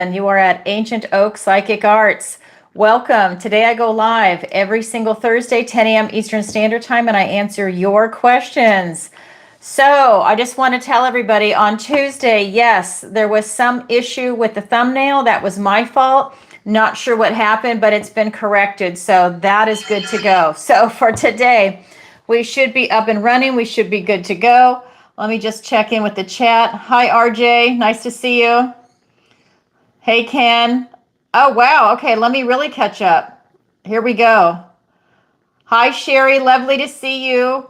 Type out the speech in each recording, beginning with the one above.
and you are at Ancient Oak Psychic Arts. Welcome. Today I go live every single Thursday, 10 a.m. Eastern Standard Time, and I answer your questions. So I just want to tell everybody on Tuesday, yes, there was some issue with the thumbnail. That was my fault. Not sure what happened, but it's been corrected. So that is good to go. So for today, we should be up and running. We should be good to go. Let me just check in with the chat. Hi, RJ. Nice to see you. Hey, Ken. Oh, wow. Okay, let me really catch up. Here we go. Hi, Sherry. Lovely to see you.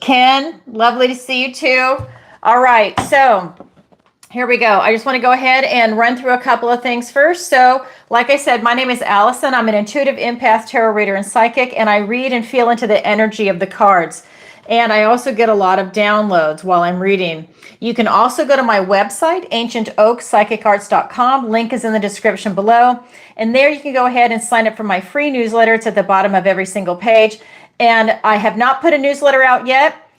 Ken, lovely to see you too. All right, so here we go. I just want to go ahead and run through a couple of things first. So, like I said, my name is Alison. I'm an intuitive empath, tarot reader, and psychic, and I read and feel into the energy of the cards. And I also get a lot of downloads while I'm reading. You can also go to my website, ancientoakpsychicarts.com. Link is in the description below. And there you can go ahead and sign up for my free newsletter. It's at the bottom of every single page. And I have not put a newsletter out yet.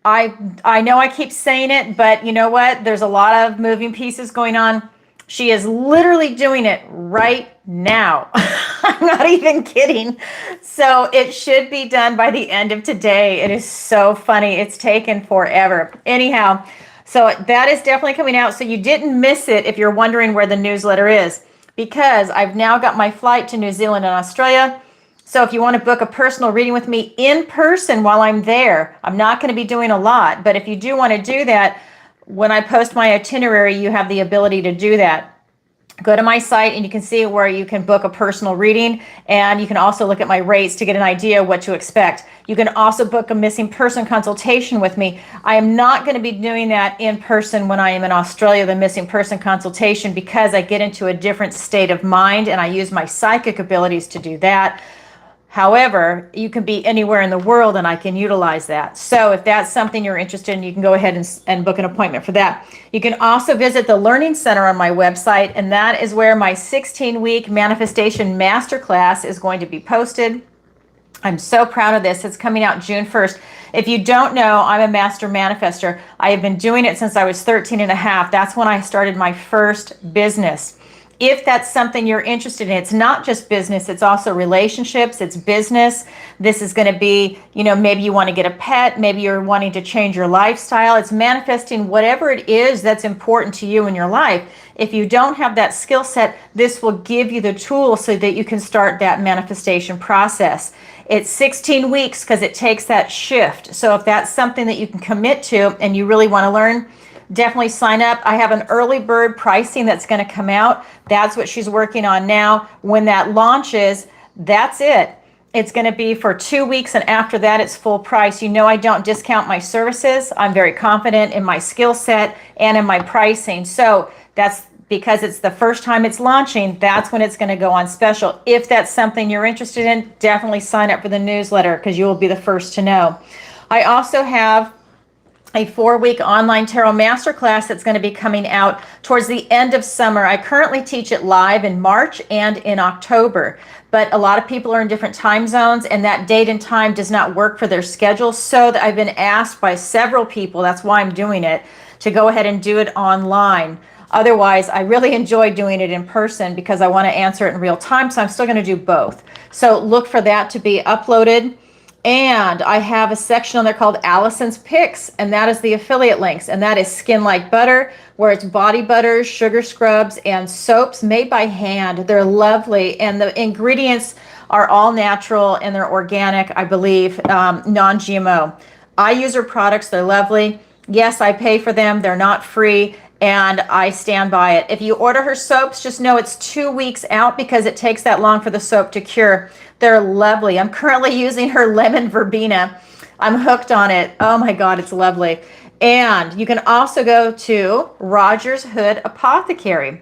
I know I keep saying it, but you know what? There's a lot of moving pieces going on. She is literally doing it right now. I'm not even kidding. So it should be done by the end of today. It is so funny. It's taken forever. Anyhow, so that is definitely coming out. So you didn't miss it if you're wondering where the newsletter is, because I've now got my flight to New Zealand and Australia. So if you want to book a personal reading with me in person while I'm there, I'm not going to be doing a lot. But if you do want to do that, when I post my itinerary, you have the ability to do that. Go to my site and you can see where you can book a personal reading, and you can also look at my rates to get an idea what to expect. You can also book a missing person consultation with me. I am not going to be doing that in person when I am in Australia, the missing person consultation, because I get into a different state of mind and I use my psychic abilities to do that. However, you can be anywhere in the world and I can utilize that. So if that's something you're interested in, you can go ahead and book an appointment for that. You can also visit the Learning Center on my website, and that is where my 16-week manifestation masterclass is going to be posted. I'm so proud of this. It's coming out June 1st. If you don't know, I'm a master manifester. I have been doing it since I was 13 and a half. That's when I started my first business. If that's something you're interested in, it's not just business, it's also relationships, it's business. This is going to be, maybe you want to get a pet, maybe you're wanting to change your lifestyle. It's manifesting whatever it is that's important to you in your life. If you don't have that skill set, this will give you the tools so that you can start that manifestation process. It's 16 weeks because it takes that shift. So if that's something that you can commit to and you really want to learn, definitely sign up. I have an early bird pricing that's going to come out. That's what she's working on now. When that launches, that's it. It's going to be for 2 weeks, and after that, it's full price. I don't discount my services. I'm very confident in my skill set and in my pricing. So that's because it's the first time it's launching. That's when it's going to go on special. If that's something you're interested in, definitely sign up for the newsletter because you will be the first to know. I also have a 4-week online tarot masterclass that's going to be coming out towards the end of summer. I currently teach it live in March and in October, but a lot of people are in different time zones and that date and time does not work for their schedule. So that I've been asked by several people, that's why I'm doing it, to go ahead and do it online. Otherwise, I really enjoy doing it in person because I want to answer it in real time. So I'm still going to do both. So look for that to be uploaded. And I have a section on there called Alison's Picks, and that is the affiliate links. And that is Skin Like Butter, where it's body butters, sugar scrubs, and soaps made by hand. They're lovely, and the ingredients are all natural and they're organic, I believe, non-GMO. I use her products. They're lovely. Yes, I pay for them. They're not free, and I stand by it. If you order her soaps, just know it's 2 weeks out because it takes that long for the soap to cure. They're lovely. I'm currently using her lemon verbena. I'm hooked on it. Oh my God, it's lovely. And you can also go to Rogers Hood Apothecary.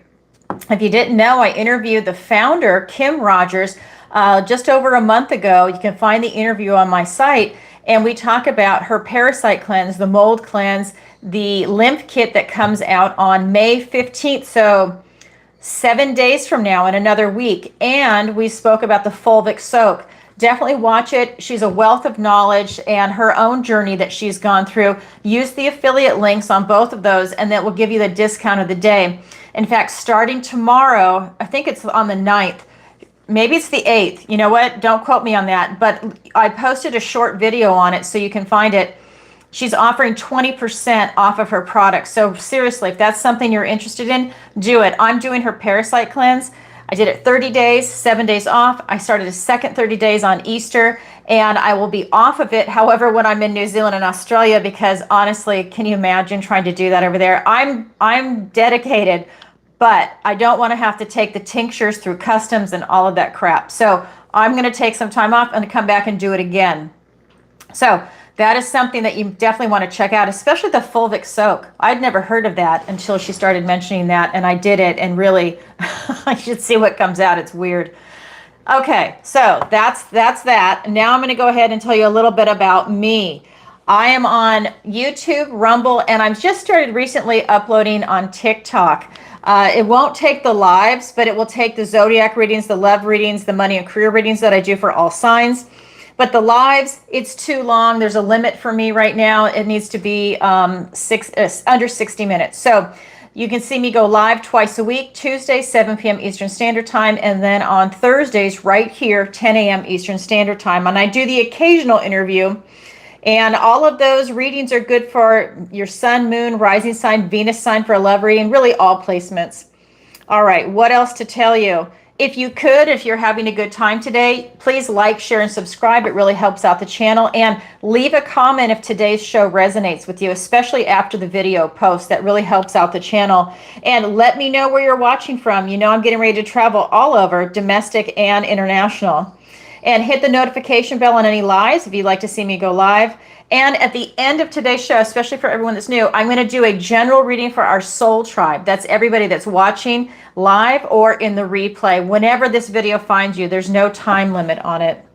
If you didn't know, I interviewed the founder, Kim Rogers, just over a month ago. You can find the interview on my site. And we talk about her parasite cleanse, the mold cleanse, the lymph kit that comes out on May 15th. So 7 days from now in another week. And we spoke about the fulvic soak. Definitely watch it. She's a wealth of knowledge and her own journey that she's gone through. Use the affiliate links on both of those, and that will give you the discount of the day. In fact, starting tomorrow, I think it's on the 9th, maybe it's the 8th. You know what? Don't quote me on that. But I posted a short video on it so you can find it. She's offering 20% off of her products. So seriously, if that's something you're interested in, do it. I'm doing her parasite cleanse. I did it 30 days, 7 days off. I started a second 30 days on Easter, and I will be off of it. However, when I'm in New Zealand and Australia, because honestly, can you imagine trying to do that over there? I'm dedicated, but I don't want to have to take the tinctures through customs and all of that crap. So I'm going to take some time off and come back and do it again. So that is something that you definitely want to check out, especially the fulvic soak. I'd never heard of that until she started mentioning that, and I did it, and really, I should see what comes out. It's weird. Okay, so that's that. Now I'm going to go ahead and tell you a little bit about me. I am on YouTube, Rumble, and I've just started recently uploading on TikTok. It won't take the lives, but it will take the zodiac readings, the love readings, the money and career readings that I do for all signs. But the lives, it's too long. There's a limit for me right now. It needs to be under 60 minutes. So you can see me go live twice a week, Tuesday, 7 p.m. Eastern Standard Time, and then on Thursdays right here, 10 a.m. Eastern Standard Time. And I do the occasional interview. And all of those readings are good for your sun, moon, rising sign, Venus sign for a love reading, really all placements. All right, what else to tell you? If you could, if you're having a good time today, please like, share, and subscribe. It really helps out the channel. And leave a comment if today's show resonates with you, especially after the video post. That really helps out the channel. And let me know where you're watching from. You know I'm getting ready to travel all over, domestic and international. And hit the notification bell on any lives if you'd like to see me go live. And at the end of today's show, especially for everyone that's new, I'm going to do a general reading for our soul tribe. That's everybody that's watching live or in the replay. Whenever this video finds you, there's no time limit on it,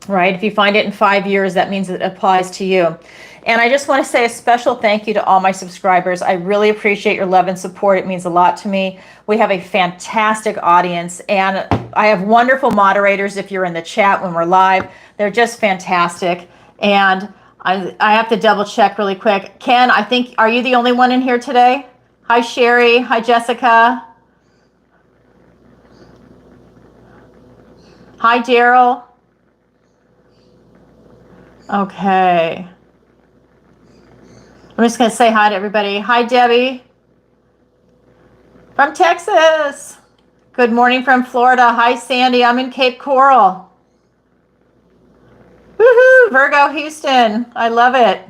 right? If you find it in 5 years, that means it applies to you. And I just want to say a special thank you to all my subscribers. I really appreciate your love and support. It means a lot to me. We have a fantastic audience, and I have wonderful moderators if you're in the chat when we're live. They're just fantastic. And I have to double check really quick. Ken, I think, are you the only one in here today? Hi, Sherry. Hi, Jessica. Hi, Darl. Okay. I'm just going to say hi to everybody. Hi, Debbie. From Texas. Good morning from Florida. Hi, Sandy. I'm in Cape Coral. Woohoo! Virgo, Houston. I love it.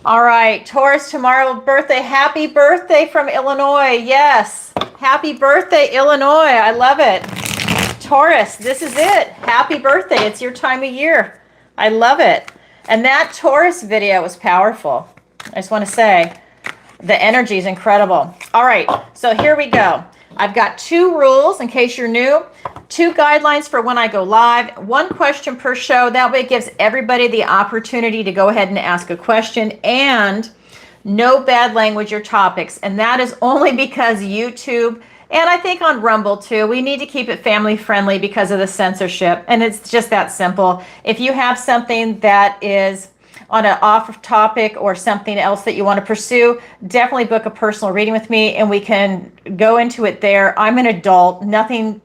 All right. Taurus, tomorrow birthday. Happy birthday from Illinois. Yes. Happy birthday, Illinois. I love it. Taurus, this is it. Happy birthday. It's your time of year. I love it. And that Taurus video was powerful. I just want to say the energy is incredible. All right, so here we go. I've got 2 rules in case you're new, 2 guidelines for when I go live, 1 question per show. That way it gives everybody the opportunity to go ahead and ask a question, and no bad language or topics. And that is only because YouTube, and I think on Rumble too, we need to keep it family friendly because of the censorship. And it's just that simple. If you have something that is on an off topic or something else that you want to pursue, definitely book a personal reading with me and we can go into it there. I'm an adult. Nothing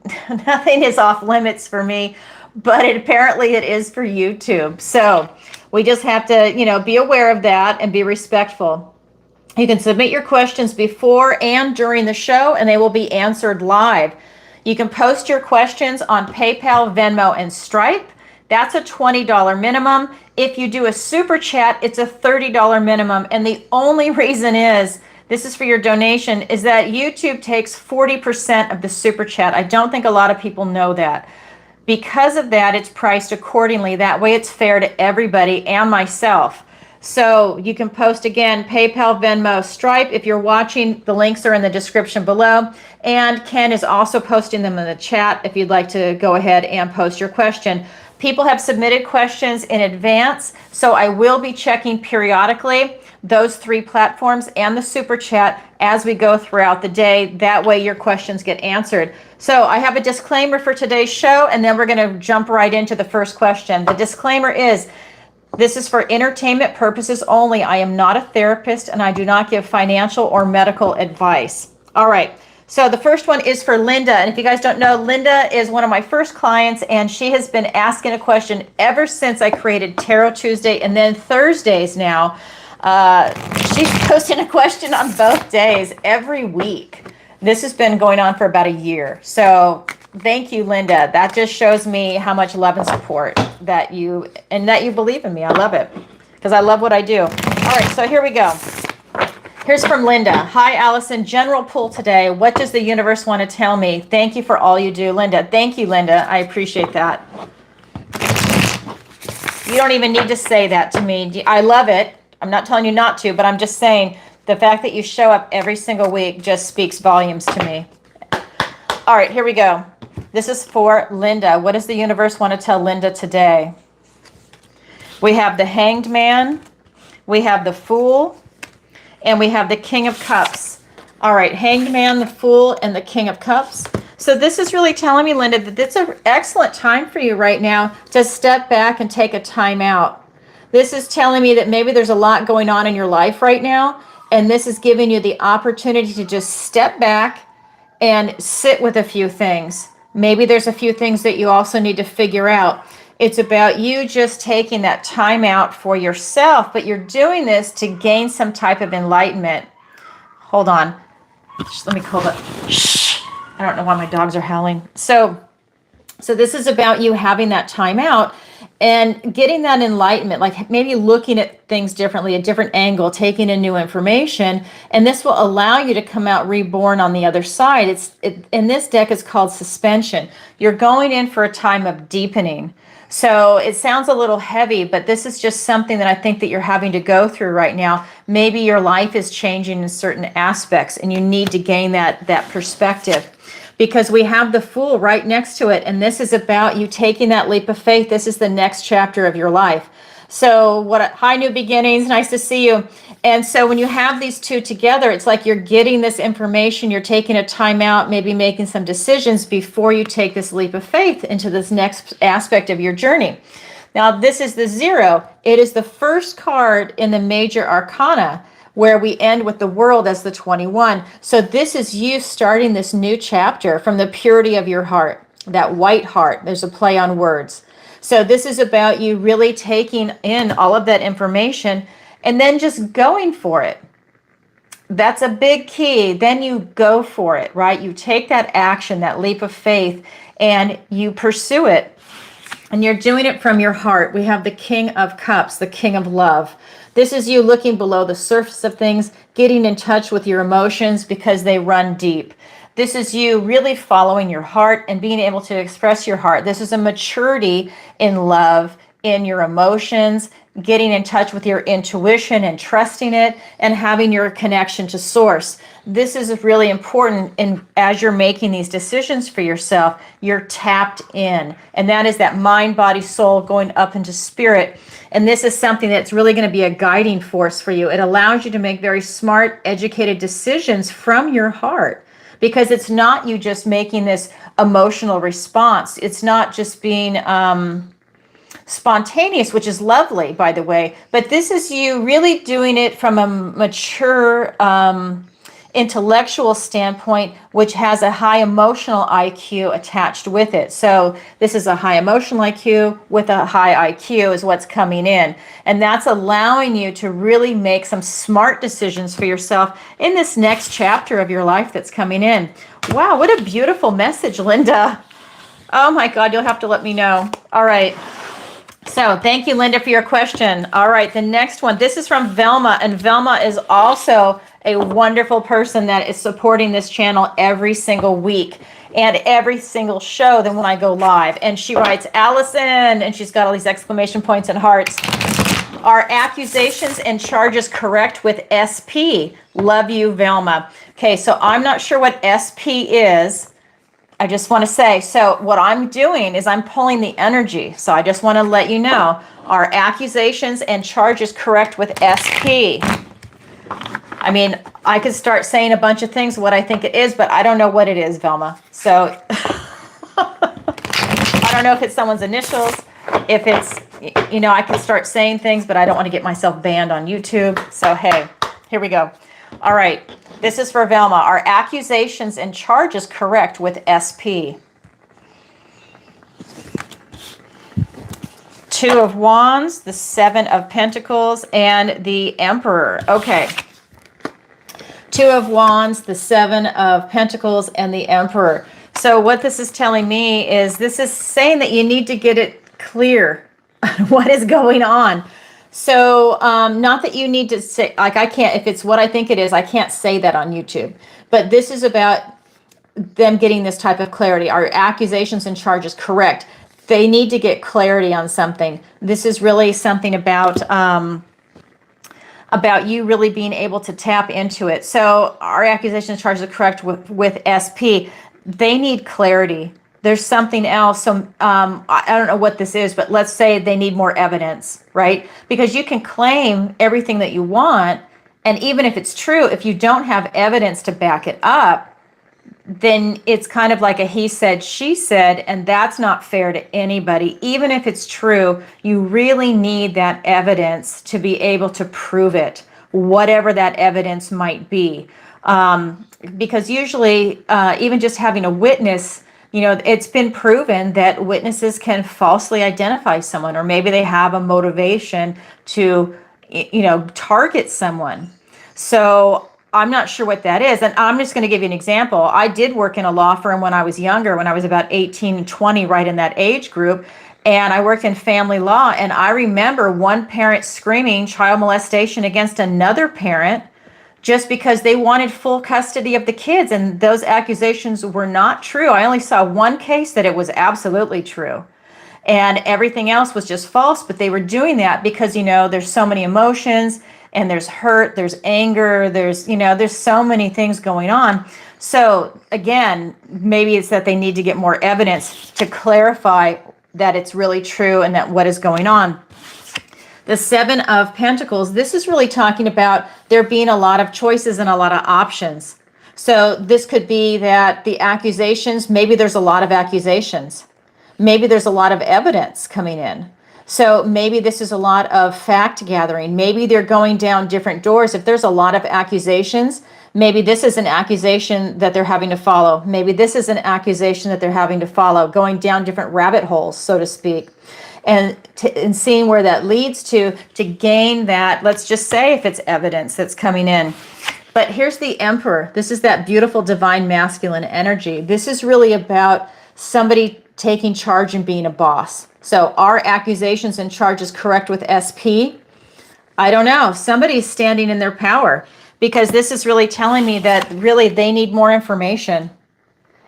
is off limits for me, but apparently it is for YouTube. So we just have to, be aware of that and be respectful. You can submit your questions before and during the show, and they will be answered live. You can post your questions on PayPal, Venmo, and Stripe. That's a $20 minimum. If you do a super chat, it's a $30 minimum. And the only reason is, this is for your donation, is that YouTube takes 40% of the super chat. I don't think a lot of people know that. Because of that, it's priced accordingly. That way it's fair to everybody and myself. So you can post again, PayPal, Venmo, Stripe. If you're watching, the links are in the description below. And Ken is also posting them in the chat if you'd like to go ahead and post your question. People have submitted questions in advance, so I will be checking periodically. those 3 platforms and the super chat as we go throughout the day. That way your questions get answered. So I have a disclaimer for today's show, and then we're going to jump right into the first question. The disclaimer is, this is for entertainment purposes only. I am not a therapist, and I do not give financial or medical advice. All right. So the first one is for Linda. And if you guys don't know, Linda is one of my first clients, and she has been asking a question ever since I created Tarot Tuesday and then Thursdays now. She's posting a question on both days every week. This has been going on for about a year. So thank you, Linda. That just shows me how much love and support that you believe in me. I love it because I love what I do. All right, so here we go. Here's from Linda. Hi, Alison. General pull today. What does the universe want to tell me? Thank you for all you do, Linda. Thank you, Linda. I appreciate that. You don't even need to say that to me. I love it. I'm not telling you not to, but I'm just saying the fact that you show up every single week just speaks volumes to me. All right, here we go. This is for Linda. What does the universe want to tell Linda today? We have the Hanged Man. We have the Fool. And we have the King of Cups. All right, Hanged Man, the Fool, and the King of Cups. So this is really telling me, Linda, that it's an excellent time for you right now to step back and take a time out. This is telling me that maybe there's a lot going on in your life right now, and this is giving you the opportunity to just step back and sit with a few things. Maybe there's a few things that you also need to figure out. It's about you just taking that time out for yourself, but you're doing this to gain some type of enlightenment. Hold on. Let me call it. Shh. I don't know why my dogs are howling. So this is about you having that time out and getting that enlightenment, like maybe looking at things differently, a different angle, taking in new information, and this will allow you to come out reborn on the other side. In this deck, it's called suspension. You're going in for a time of deepening. So it sounds a little heavy, but this is just something that I think that you're having to go through right now. Maybe your life is changing in certain aspects, and you need to gain that perspective. Because we have the Fool right next to it, and this is about you taking that leap of faith. This is the next chapter of your life. So hi, new beginnings, nice to see you. And so when you have these two together, it's like you're getting this information, you're taking a time out, maybe making some decisions before you take this leap of faith into this next aspect of your journey. Now, this is the 0. It is the first card in the major arcana, where we end with the World as the 21. So this is you starting this new chapter from the purity of your heart, that white heart. There's a play on words. So this is about you really taking in all of that information and then just going for it. That's a big key. Then you go for it, right? You take that action, that leap of faith, and you pursue it. And you're doing it from your heart. We have the King of Cups, the King of Love. This is you looking below the surface of things, getting in touch with your emotions because they run deep. This is you really following your heart and being able to express your heart. This is a maturity in love, in your emotions, getting in touch with your intuition and trusting it, and having your connection to source. This is really important as you're making these decisions for yourself. You're tapped in, and that is that mind, body, soul going up into spirit. And this is something that's really going to be a guiding force for you. It allows you to make very smart, educated decisions from your heart, because it's not you just making this emotional response. It's not just being spontaneous, which is lovely, by the way, but this is you really doing it from a mature intellectual standpoint, which has a high emotional IQ attached with it. So this is a high emotional IQ with a high IQ is what's coming in. And that's allowing you to really make some smart decisions for yourself in this next chapter of your life that's coming in. Wow, what a beautiful message, Linda. Oh my God, you'll have to let me know. All right. So thank you, Linda, for your question. All right, the next one. This is from Velma, and Velma is also a wonderful person that is supporting this channel every single week and every single show then when I go live. And she writes, Alison, and she's got all these exclamation points and hearts. Are accusations and charges correct with SP? Love you, Velma. Okay, so I'm not sure what SP is. I just want to say, so what I'm doing is I'm pulling the energy. So I just want to let you know, are accusations and charges correct with SP? I mean, I could start saying a bunch of things, what I think it is, but I don't know what it is, Velma. So I don't know if it's someone's initials, if it's, you know, I can start saying things, but I don't want to get myself banned on YouTube. So, hey, here we go. All right. This is for Velma. Are accusations and charges correct with SP? Two of Wands, the Seven of Pentacles, and the Emperor. Okay. Two of Wands, the Seven of Pentacles, and the Emperor. So what this is telling me is this is saying that you need to get it clear what is going on. So not that you need to say, like I can't, if it's what I think it is, I can't say that on YouTube. But this is about them getting this type of clarity. Are accusations and charges correct? They need to get clarity on something. This is really something about you really being able to tap into it. So our accusations and charges are correct with SP. They need clarity. There's something else. So I don't know what this is, but let's say they need more evidence, right? Because you can claim everything that you want, and even if it's true, if you don't have evidence to back it up, then it's kind of like a he said, she said, and that's not fair to anybody. Even if it's true, you really need that evidence to be able to prove it, whatever that evidence might be. Because usually, even just having a witness, you know, it's been proven that witnesses can falsely identify someone, or maybe they have a motivation to, you know, target someone. So I'm not sure what that is. And I'm just going to give you an example. I did work in a law firm when I was younger, when I was about 18 and 20, right in that age group. And I worked in family law. And I remember one parent screaming child molestation against another parent just because they wanted full custody of the kids. And those accusations were not true. I only saw one case that it was absolutely true. And everything else was just false. But they were doing that because, you know, there's so many emotions. And there's hurt, there's anger, there's, you know, there's so many things going on. So again, maybe it's that they need to get more evidence to clarify that it's really true and that what is going on. The Seven of Pentacles, this is really talking about there being a lot of choices and a lot of options. So this could be that the accusations, maybe there's a lot of accusations. Maybe there's a lot of evidence coming in. So maybe this is a lot of fact gathering. Maybe they're going down different doors. If there's a lot of accusations, maybe this is an accusation that they're having to follow. Maybe this is an accusation that they're having to follow, going down different rabbit holes, so to speak, and seeing where that leads to gain that, let's just say if it's evidence that's coming in. But here's the Emperor. This is that beautiful divine masculine energy. This is really about somebody taking charge and being a boss. So are accusations and charges correct with SP? I don't know. Somebody's standing in their power, because this is really telling me that really they need more information.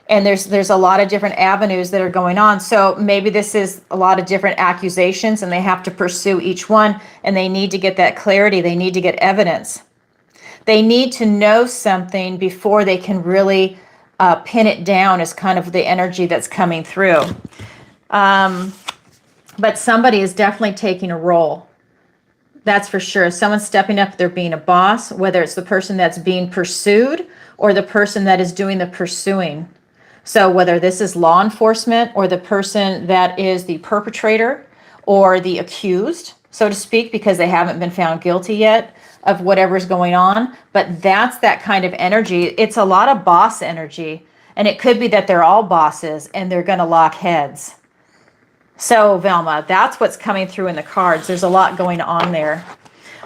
And there's a lot of different avenues that are going on. So maybe this is a lot of different accusations and they have to pursue each one, and they need to get that clarity. They need to get evidence. They need to know something before they can really pin it down, is kind of the energy that's coming through. But somebody is definitely taking a role. That's for sure. Someone's stepping up, they're being a boss, whether it's the person that's being pursued or the person that is doing the pursuing. So whether this is law enforcement or the person that is the perpetrator or the accused, so to speak, because they haven't been found guilty yet of whatever's going on. But that's that kind of energy. It's a lot of boss energy. And it could be that they're all bosses and they're going to lock heads. So, Velma, that's what's coming through in the cards. There's a lot going on there.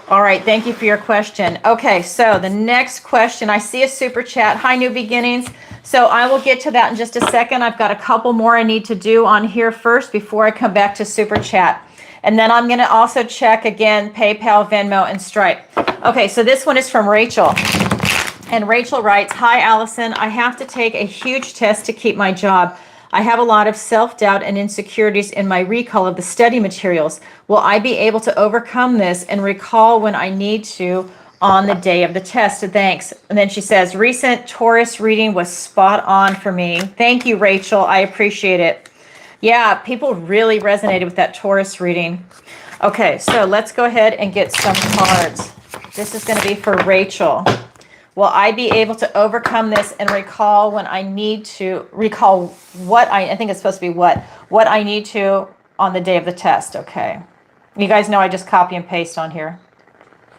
All right, thank you for your question. Okay, so the next question, I see a super chat. Hi, New Beginnings. So I will get to that in just a second. I've got a couple more I need to do on here first before I come back to super chat. And then I'm going to also check again PayPal, Venmo, and Stripe. Okay, so this one is from Rachel. And Rachel writes, hi, Alison. I have to take a huge test to keep my job. I have a lot of self-doubt and insecurities in my recall of the study materials. Will I be able to overcome this and recall when I need to on the day of the test? Thanks. And then she says, recent Taurus reading was spot on for me. Thank you, Rachel. I appreciate it. Yeah, people really resonated with that Taurus reading. Okay, so let's go ahead and get some cards. This is going to be for Rachel. Will I be able to overcome this and recall when I need to, recall what I think it's supposed to be what I need to on the day of the test. Okay. You guys know I just copy and paste on here.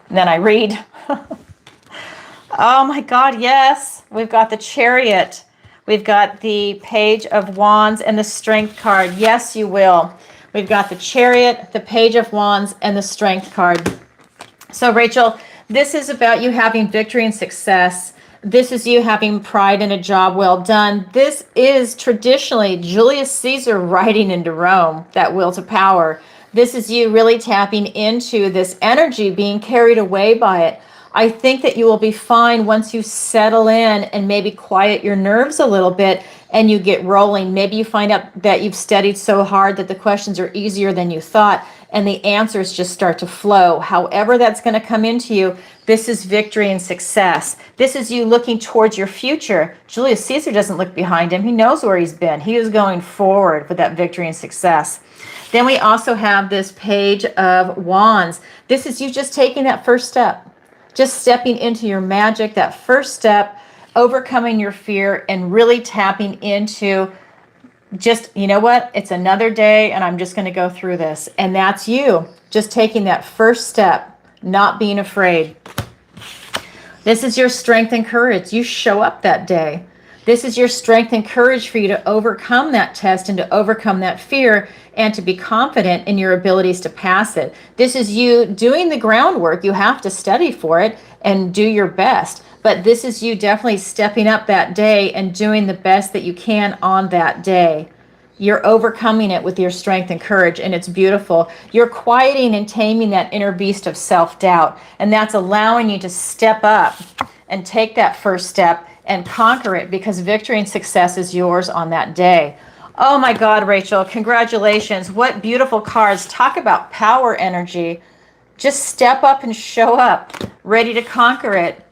And then I read. Oh my God, yes. We've got the Chariot. We've got the Page of Wands and the Strength card. Yes, you will. We've got the Chariot, the Page of Wands, and the Strength card. So Rachel, this is about you having victory and success. This is you having pride in a job well done. This is traditionally Julius Caesar riding into Rome, that will to power. This is you really tapping into this energy, being carried away by it. I think that you will be fine once you settle in and maybe quiet your nerves a little bit and you get rolling. Maybe you find out that you've studied so hard that the questions are easier than you thought and the answers just start to flow. However that's going to come into you, this is victory and success. This is you looking towards your future. Julius Caesar doesn't look behind him. He knows where he's been. He is going forward with that victory and success. Then we also have this Page of Wands. This is you just taking that first step. Just stepping into your magic, that first step, overcoming your fear and really tapping into just, you know what, it's another day and I'm just going to go through this. And that's you, just taking that first step, not being afraid. This is your strength and courage. You show up that day. This is your strength and courage for you to overcome that test and to overcome that fear and to be confident in your abilities to pass it. This is you doing the groundwork. You have to study for it and do your best. But this is you definitely stepping up that day and doing the best that you can on that day. You're overcoming it with your strength and courage, and it's beautiful. You're quieting and taming that inner beast of self-doubt, and that's allowing you to step up and take that first step and conquer it, because victory and success is yours on that day. Oh my God, Rachel, congratulations. What beautiful cards. Talk about power energy. Just step up and show up, ready to conquer it.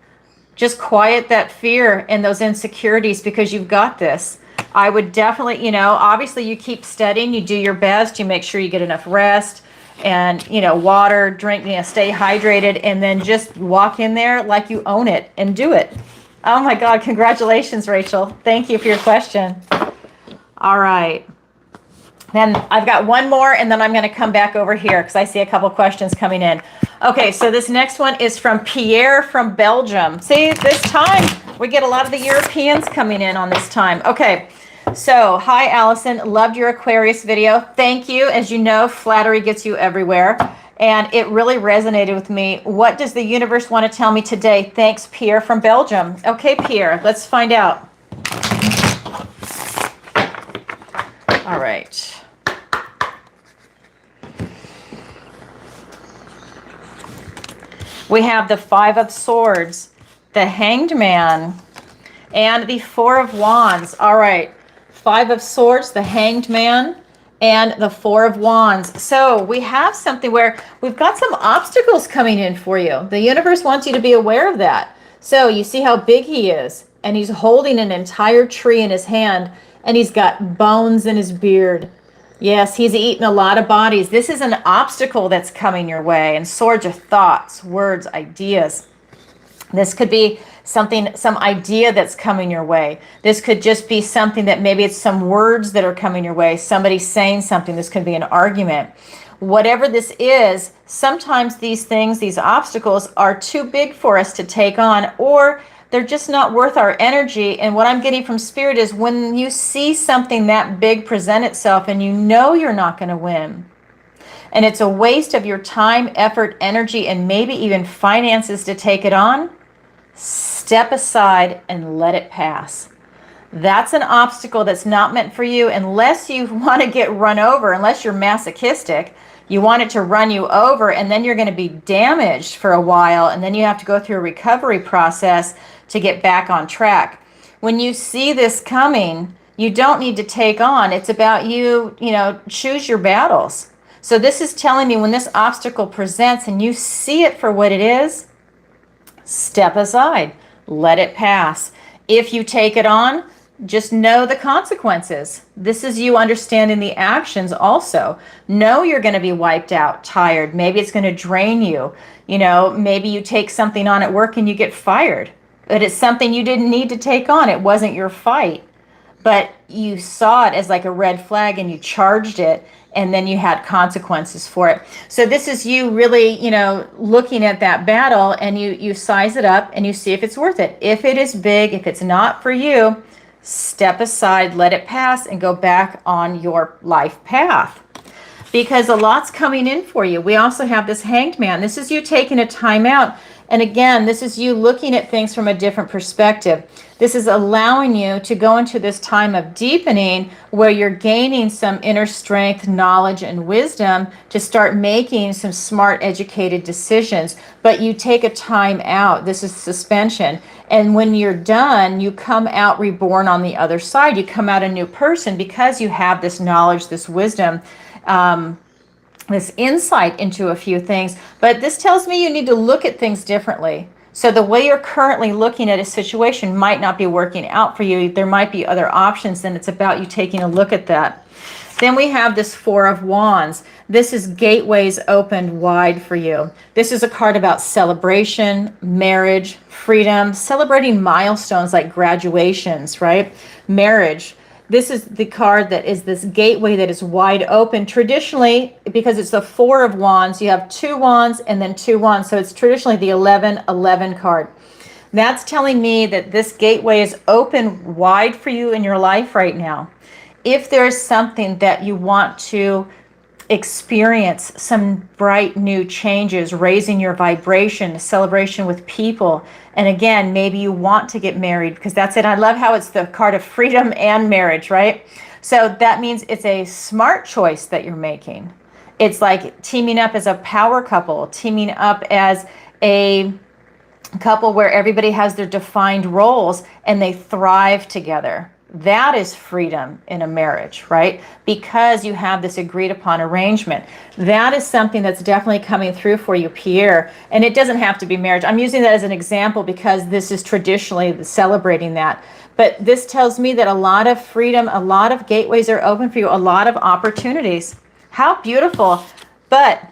Just quiet that fear and those insecurities, because you've got this. I would definitely, obviously you keep studying, you do your best, you make sure you get enough rest and, water, drink, stay hydrated, and then just walk in there like you own it and do it. Oh my God, congratulations, Rachel. Thank you for your question. All right. Then I've got one more, and then I'm going to come back over here because I see a couple questions coming in. Okay, so this next one is from Pierre from Belgium. See, this time we get a lot of the Europeans coming in on this time. Okay, so hi, Alison. Loved your Aquarius video. Thank you. As you know, flattery gets you everywhere. And it really resonated with me. What does the universe want to tell me today? Thanks, Pierre from Belgium. Okay, Pierre, let's find out. All right. We have the Five of Swords, the Hanged Man, and the Four of Wands. All right. Five of Swords, the Hanged Man, and the Four of Wands. So we have something where we've got some obstacles coming in for you. The universe wants you to be aware of that. So you see how big he is, and he's holding an entire tree in his hand, and he's got bones in his beard. Yes, he's eaten a lot of bodies. This is an obstacle that's coming your way, and swords are thoughts, words, ideas. This could be something, some idea that's coming your way. This could just be something that maybe it's some words that are coming your way. Somebody saying something. This could be an argument. Whatever this is, sometimes these things, these obstacles are too big for us to take on, or they're just not worth our energy. And what I'm getting from Spirit is when you see something that big present itself and you know you're not going to win, and it's a waste of your time, effort, energy, and maybe even finances to take it on, step aside and let it pass. That's an obstacle that's not meant for you unless you want to get run over, unless you're masochistic. You want it to run you over, and then you're going to be damaged for a while, and then you have to go through a recovery process to get back on track. When you see this coming, you don't need to take on. It's about you, choose your battles. So this is telling me when this obstacle presents and you see it for what it is, step aside, let it pass. If you take it on, just know the consequences. This is you understanding the actions also. Know you're going to be wiped out, tired. Maybe it's going to drain you. You know, maybe you take something on at work and you get fired. But it's something you didn't need to take on. It wasn't your fight. But you saw it as like a red flag and you charged it, and then you had consequences for it. So this is you really, you know, looking at that battle, and you size it up and you see if it's worth it. If it is big, if it's not for you, step aside, let it pass, and go back on your life path. Because a lot's coming in for you. We also have this Hanged Man. This is you taking a time out. And again, this is you looking at things from a different perspective. This is allowing you to go into this time of deepening where you're gaining some inner strength, knowledge, and wisdom to start making some smart, educated decisions. But you take a time out. This is suspension. And when you're done, you come out reborn on the other side. You come out a new person because you have this knowledge, this wisdom, this insight into a few things. But this tells me you need to look at things differently. So the way you're currently looking at a situation might not be working out for you. There might be other options, and it's about you taking a look at that. Then we have this Four of Wands. This is gateways opened wide for you. This is a card about celebration, marriage, freedom, celebrating milestones like graduations, right? Marriage. This is the card that is this gateway that is wide open. Traditionally, because it's the Four of Wands, you have two wands and then two wands. So it's traditionally the 11-11 card. That's telling me that this gateway is open wide for you in your life right now. If there's something that you want to experience, some bright new changes, raising your vibration, celebration with people. And again, maybe you want to get married, because that's it. I love how it's the card of freedom and marriage, right? So that means it's a smart choice that you're making. It's like teaming up as a power couple, teaming up as a couple where everybody has their defined roles and they thrive together. That is freedom in a marriage, right? Because you have this agreed upon arrangement. That is something that's definitely coming through for you, Pierre. And it doesn't have to be marriage. I'm using that as an example because this is traditionally celebrating that. But this tells me that a lot of freedom, a lot of gateways are open for you, a lot of opportunities. How beautiful. But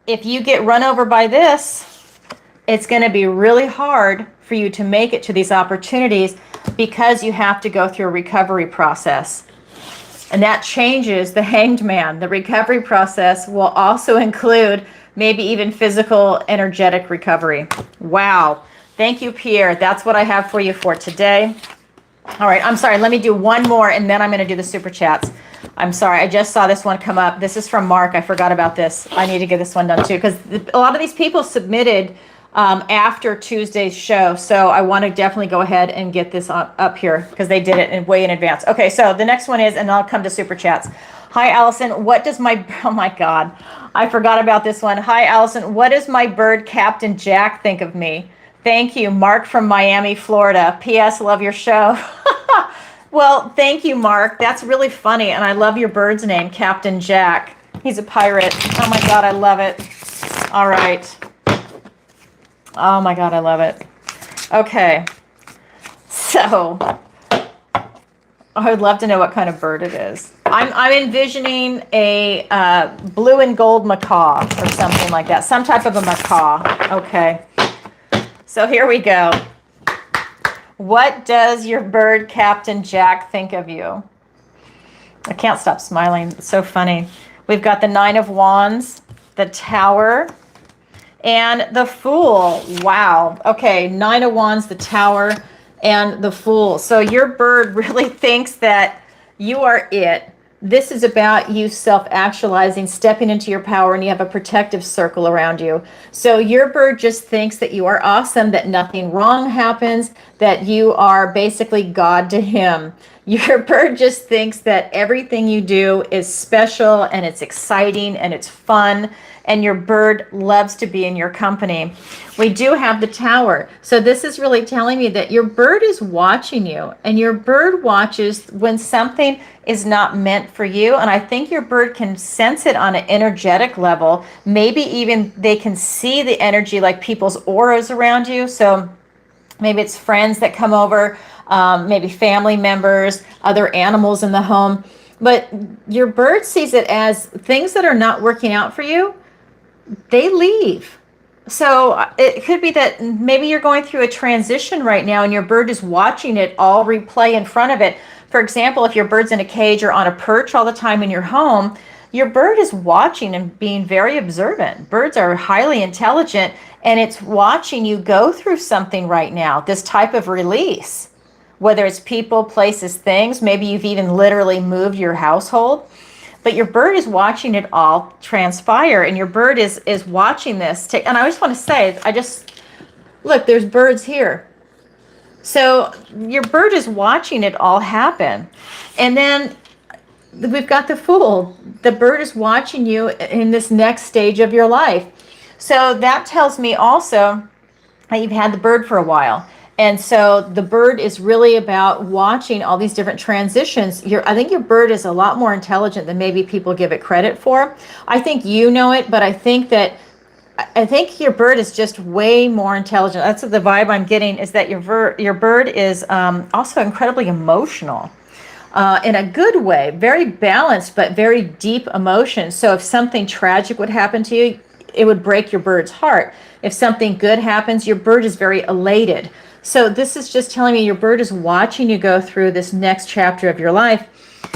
if you get run over by this, it's going to be really hard for you to make it to these opportunities, because you have to go through a recovery process. And that changes the Hanged Man. The recovery process will also include maybe even physical, energetic recovery. Wow. Thank you, Pierre. That's what I have for you for today. All right. I'm sorry. Let me do one more, and then I'm going to do the Super Chats. I'm sorry. I just saw this one come up. This is from Mark. I forgot about this. I need to get this one done too, because a lot of these people submitted after Tuesday's show. So I want to definitely go ahead and get this up here because they did it way in advance. Okay, so the next one is, and I'll come to Super Chats. Hi, Alison. What does my, oh my God, I forgot about this one. Hi, Alison. What does my bird, Captain Jack, think of me? Thank you, Mark from Miami, Florida. P.S. Love your show. Well, thank you, Mark. That's really funny. And I love your bird's name, Captain Jack. He's a pirate. Oh my God, I love it. All right. Oh my God, I love it. Okay, so I would love to know what kind of bird it is. I'm envisioning a blue and gold macaw or something like that. Some type of a macaw. Okay, so here we go. What does your bird, Captain Jack, think of you? I can't stop smiling. It's so funny. We've got the Nine of Wands, the Tower, and the Fool. Wow. Okay, Nine of Wands, the Tower, and the Fool. So your bird really thinks that you are it. This is about you self-actualizing, stepping into your power, and you have a protective circle around you. So your bird just thinks that you are awesome, that nothing wrong happens, that you are basically God to him. Your bird just thinks that everything you do is special and it's exciting and it's fun, and your bird loves to be in your company. We do have the Tower. So this is really telling me that your bird is watching you, and your bird watches when something is not meant for you. And I think your bird can sense it on an energetic level. Maybe even they can see the energy, like people's auras around you. So maybe it's friends that come over. maybe family members, other animals in the home. But your bird sees it as things that are not working out for you, they leave. So it could be that maybe you're going through a transition right now and your bird is watching it all replay in front of it. For example, if your bird's in a cage or on a perch all the time in your home, your bird is watching and being very observant. Birds are highly intelligent, and it's watching you go through something right now, this type of release. Whether it's people, places, things, maybe you've even literally moved your household. But your bird is watching it all transpire, and your bird is watching this. And I just want to say, look, there's birds here. So your bird is watching it all happen. And then we've got the Fool. The bird is watching you in this next stage of your life. So that tells me also that you've had the bird for a while. And so the bird is really about watching all these different transitions. I think your bird is a lot more intelligent than maybe people give it credit for. I think you know it, but I think your bird is just way more intelligent. That's what the vibe I'm getting, is that your bird is also incredibly emotional. In a good way, very balanced, but very deep emotions. So if something tragic would happen to you, it would break your bird's heart. If something good happens, your bird is very elated. So this is just telling me your bird is watching you go through this next chapter of your life.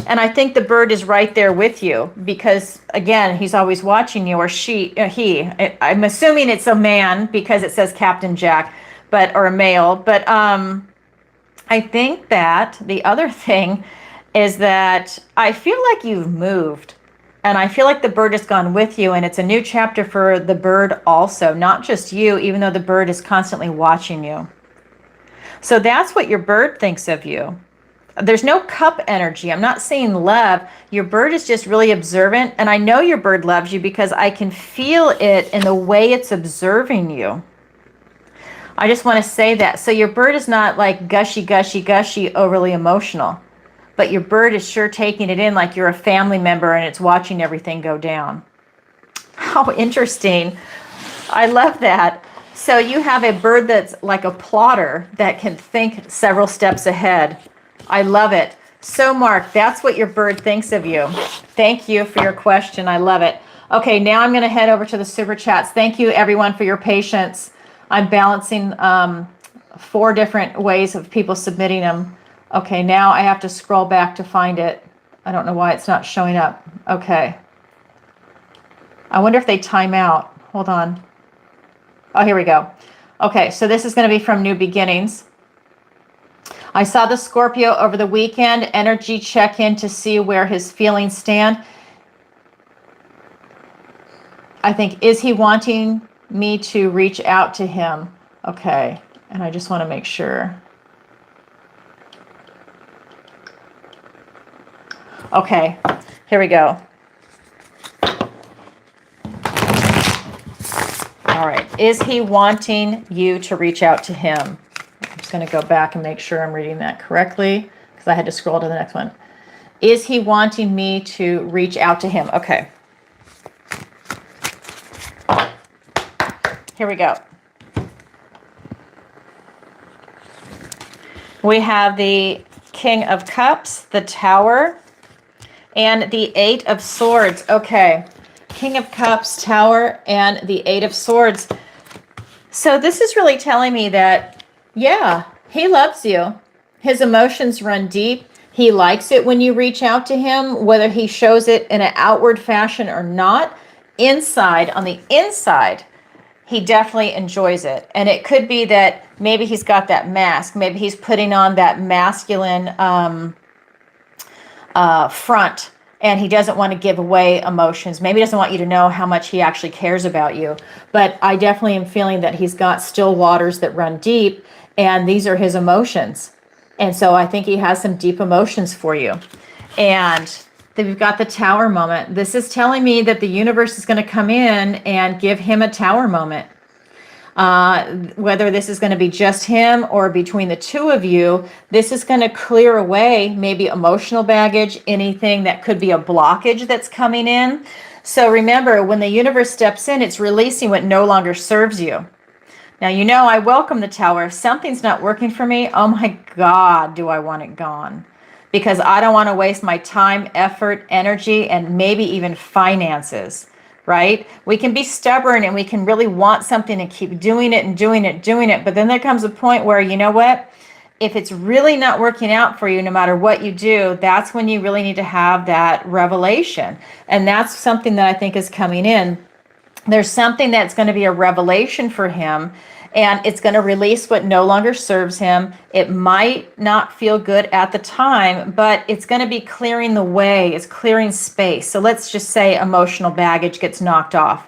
And I think the bird is right there with you because, again, he's always watching you, or he. I'm assuming it's a man because it says Captain Jack, or a male. But I think that the other thing is that I feel like you've moved. And I feel like the bird has gone with you, and it's a new chapter for the bird also, not just you, even though the bird is constantly watching you. So that's what your bird thinks of you. There's no cup energy. I'm not saying love. Your bird is just really observant, and I know your bird loves you because I can feel it in the way it's observing you. I just want to say that. So your bird is not like gushy, gushy, gushy, overly emotional. But your bird is sure taking it in like you're a family member and it's watching everything go down. How interesting. I love that. So you have a bird that's like a plotter that can think several steps ahead. I love it. So Mark, that's what your bird thinks of you. Thank you for your question. I love it. Okay, now I'm going to head over to the Super Chats. Thank you everyone for your patience. I'm balancing 4 different ways of people submitting them. Okay, now I have to scroll back to find it. I don't know why it's not showing up. Okay. I wonder if they time out. Hold on. Oh, here we go. Okay, so this is going to be from New Beginnings. I saw the Scorpio over the weekend. Energy check-in to see where his feelings stand. I think, is he wanting me to reach out to him? Okay, and I just want to make sure. Okay, here we go. All right, is he wanting you to reach out to him? I'm just going to go back and make sure I'm reading that correctly because I had to scroll to the next one. Is he wanting me to reach out to him? Okay. Here we go. We have the King of Cups, the Tower, and the 8 of Swords. Okay. King of Cups, Tower, and the 8 of Swords. So this is really telling me that, yeah, he loves you. His emotions run deep. He likes it when you reach out to him, whether he shows it in an outward fashion or not. Inside, on the inside, he definitely enjoys it. And it could be that maybe he's got that mask. Maybe he's putting on that masculine front, and he doesn't want to give away emotions. Maybe he doesn't want you to know how much he actually cares about you. But I definitely am feeling that he's got still waters that run deep, and these are his emotions. And so I think he has some deep emotions for you. And then we've got the Tower moment. This is telling me that the universe is going to come in and give him a Tower moment. Whether this is going to be just him or between the two of you, this is going to clear away maybe emotional baggage, anything that could be a blockage that's coming in. So remember, when the universe steps in, it's releasing what no longer serves you. Now, I welcome the Tower. If something's not working for me, oh my God, do I want it gone? Because I don't want to waste my time, effort, energy, and maybe even finances, right? We can be stubborn and we can really want something and keep doing it and doing it, doing it. But then there comes a point where, you know what? If it's really not working out for you, no matter what you do, that's when you really need to have that revelation. And that's something that I think is coming in. There's something that's going to be a revelation for him, and it's going to release what no longer serves him. It might not feel good at the time, but it's going to be clearing the way. It's clearing space. So let's just say emotional baggage gets knocked off.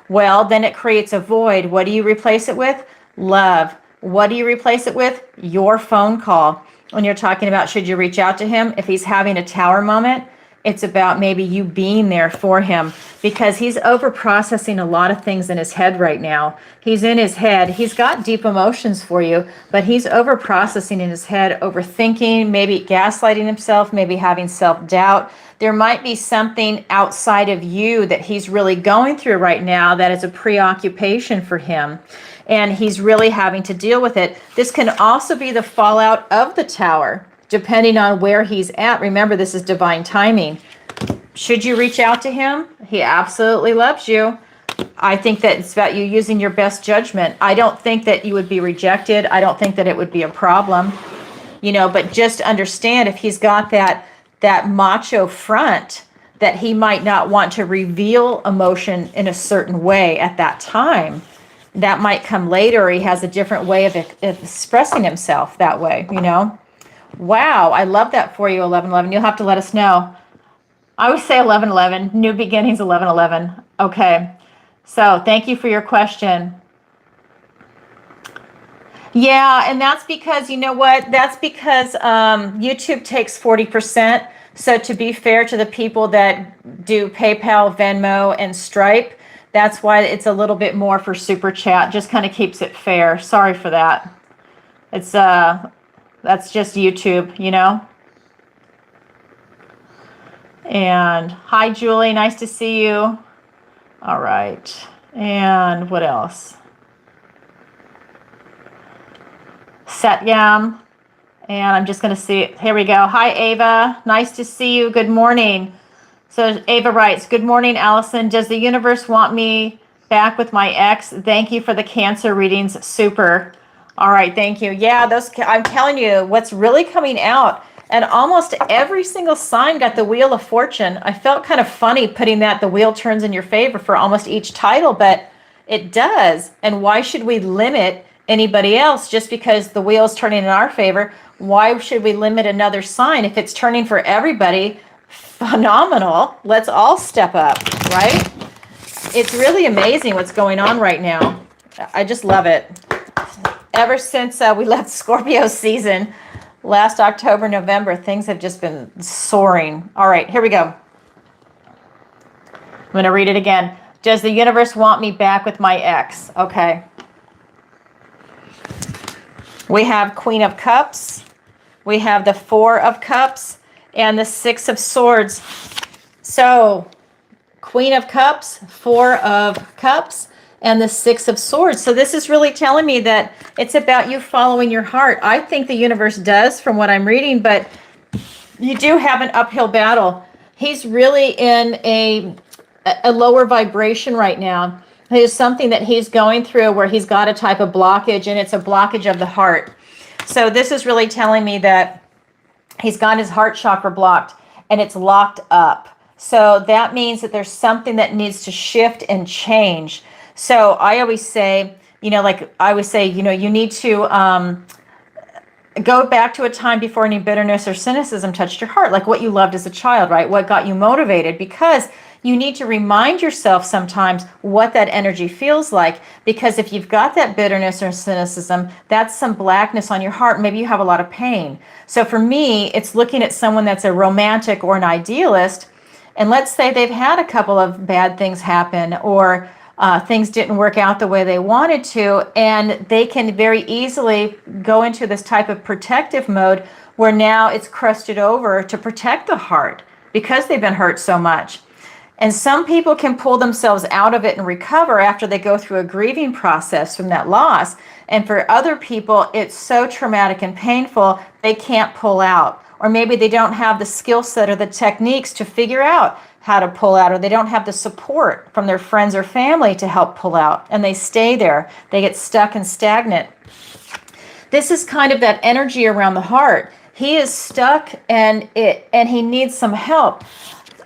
Well, then it creates a void. What do you replace it with? Love. What do you replace it with? Your phone call. When you're talking about should you reach out to him, if he's having a tower moment, it's about maybe you being there for him, because he's over processing a lot of things in his head right now. He's in his head. He's got deep emotions for you, but he's over processing in his head, overthinking, maybe gaslighting himself, maybe having self-doubt. There might be something outside of you that he's really going through right now that is a preoccupation for him, and he's really having to deal with it. This can also be the fallout of the Tower, depending on where he's at. Remember, this is divine timing. Should you reach out to him? He absolutely loves you. I think that it's about you using your best judgment. I don't think that you would be rejected. I don't think that it would be a problem, but just understand if he's got that macho front, that he might not want to reveal emotion in a certain way at that time. That might come later. He has a different way of expressing himself that way, Wow, I love that for you, 1111. You'll have to let us know. I would say 1111, new beginnings, 1111. Okay, so thank you for your question. Yeah, and that's because, you know what? That's because YouTube takes 40%. So to be fair to the people that do PayPal, Venmo, and Stripe, that's why it's a little bit more for SuperChat. Just kind of keeps it fair. Sorry for that. It's that's just YouTube, And hi, Julie. Nice to see you. All right. And what else? Satyam. And I'm just going to see. Here we go. Hi, Ava. Nice to see you. Good morning. So Ava writes, good morning, Alison. Does the universe want me back with my ex? Thank you for the Cancer readings. Super. All right, thank you. Yeah, I'm telling you, what's really coming out, and almost every single sign got the Wheel of Fortune. I felt kind of funny putting that the wheel turns in your favor for almost each title, but it does. And why should we limit anybody else just because the wheel's turning in our favor? Why should we limit another sign? If it's turning for everybody, phenomenal. Let's all step up, right? It's really amazing what's going on right now. I just love it. Ever since we left Scorpio season last October, November, things have just been soaring. All right, here we go. I'm going to read it again. Does the universe want me back with my ex? Okay. We have Queen of Cups. We have the Four of Cups and the Six of Swords. So, Queen of Cups, Four of Cups, and the Six of Swords. So this is really telling me that it's about you following your heart. I think the universe does from what I'm reading, but you do have an uphill battle. He's really in a lower vibration right now. There's something that he's going through where he's got a type of blockage, and it's a blockage of the heart. So this is really telling me that he's got his heart chakra blocked and it's locked up. So that means that there's something that needs to shift and change. So I always say, you need to go back to a time before any bitterness or cynicism touched your heart, like what you loved as a child, right? What got you motivated? Because you need to remind yourself sometimes what that energy feels like, because if you've got that bitterness or cynicism, that's some blackness on your heart. Maybe you have a lot of pain. So for me, it's looking at someone that's a romantic or an idealist, and let's say they've had a couple of bad things happen, or things didn't work out the way they wanted to, and they can very easily go into this type of protective mode where now it's crusted over to protect the heart because they've been hurt so much. And some people can pull themselves out of it and recover after they go through a grieving process from that loss. And for other people, it's so traumatic and painful, they can't pull out. Or maybe they don't have the skill set or the techniques to figure out how to pull out, or they don't have the support from their friends or family to help pull out, and they stay there. They get stuck and stagnant. This is kind of that energy around the heart. He is stuck and he needs some help.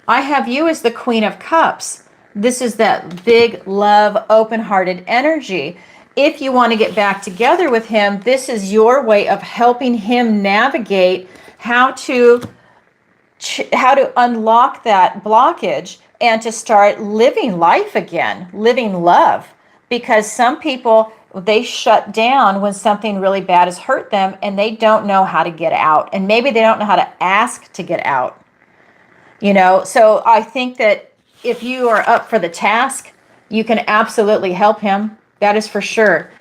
I have you as the Queen of Cups. This is that big love, open-hearted energy. If you want to get back together with him, this is your way of helping him navigate how to unlock that blockage and to start living life again, living love. Because some people, they shut down when something really bad has hurt them and they don't know how to get out. And maybe they don't know how to ask to get out. You know, so I think that if you are up for the task, you can absolutely help him. That is for sure.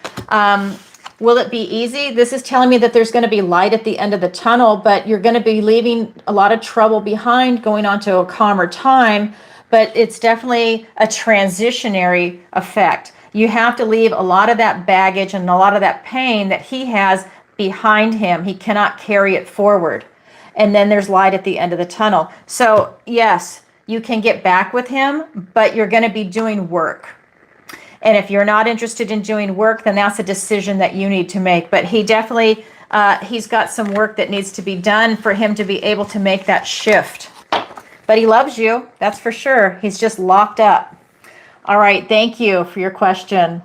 Will it be easy? This is telling me that there's going to be light at the end of the tunnel, but you're going to be leaving a lot of trouble behind, going on to a calmer time. But it's definitely a transitionary effect. You have to leave a lot of that baggage and a lot of that pain that he has behind him. He cannot carry it forward. And then there's light at the end of the tunnel. So yes, you can get back with him, but you're going to be doing work. And if you're not interested in doing work, then that's a decision that you need to make. But he definitely, he's got some work that needs to be done for him to be able to make that shift. But he loves you, that's for sure. He's just locked up. All right, thank you for your question.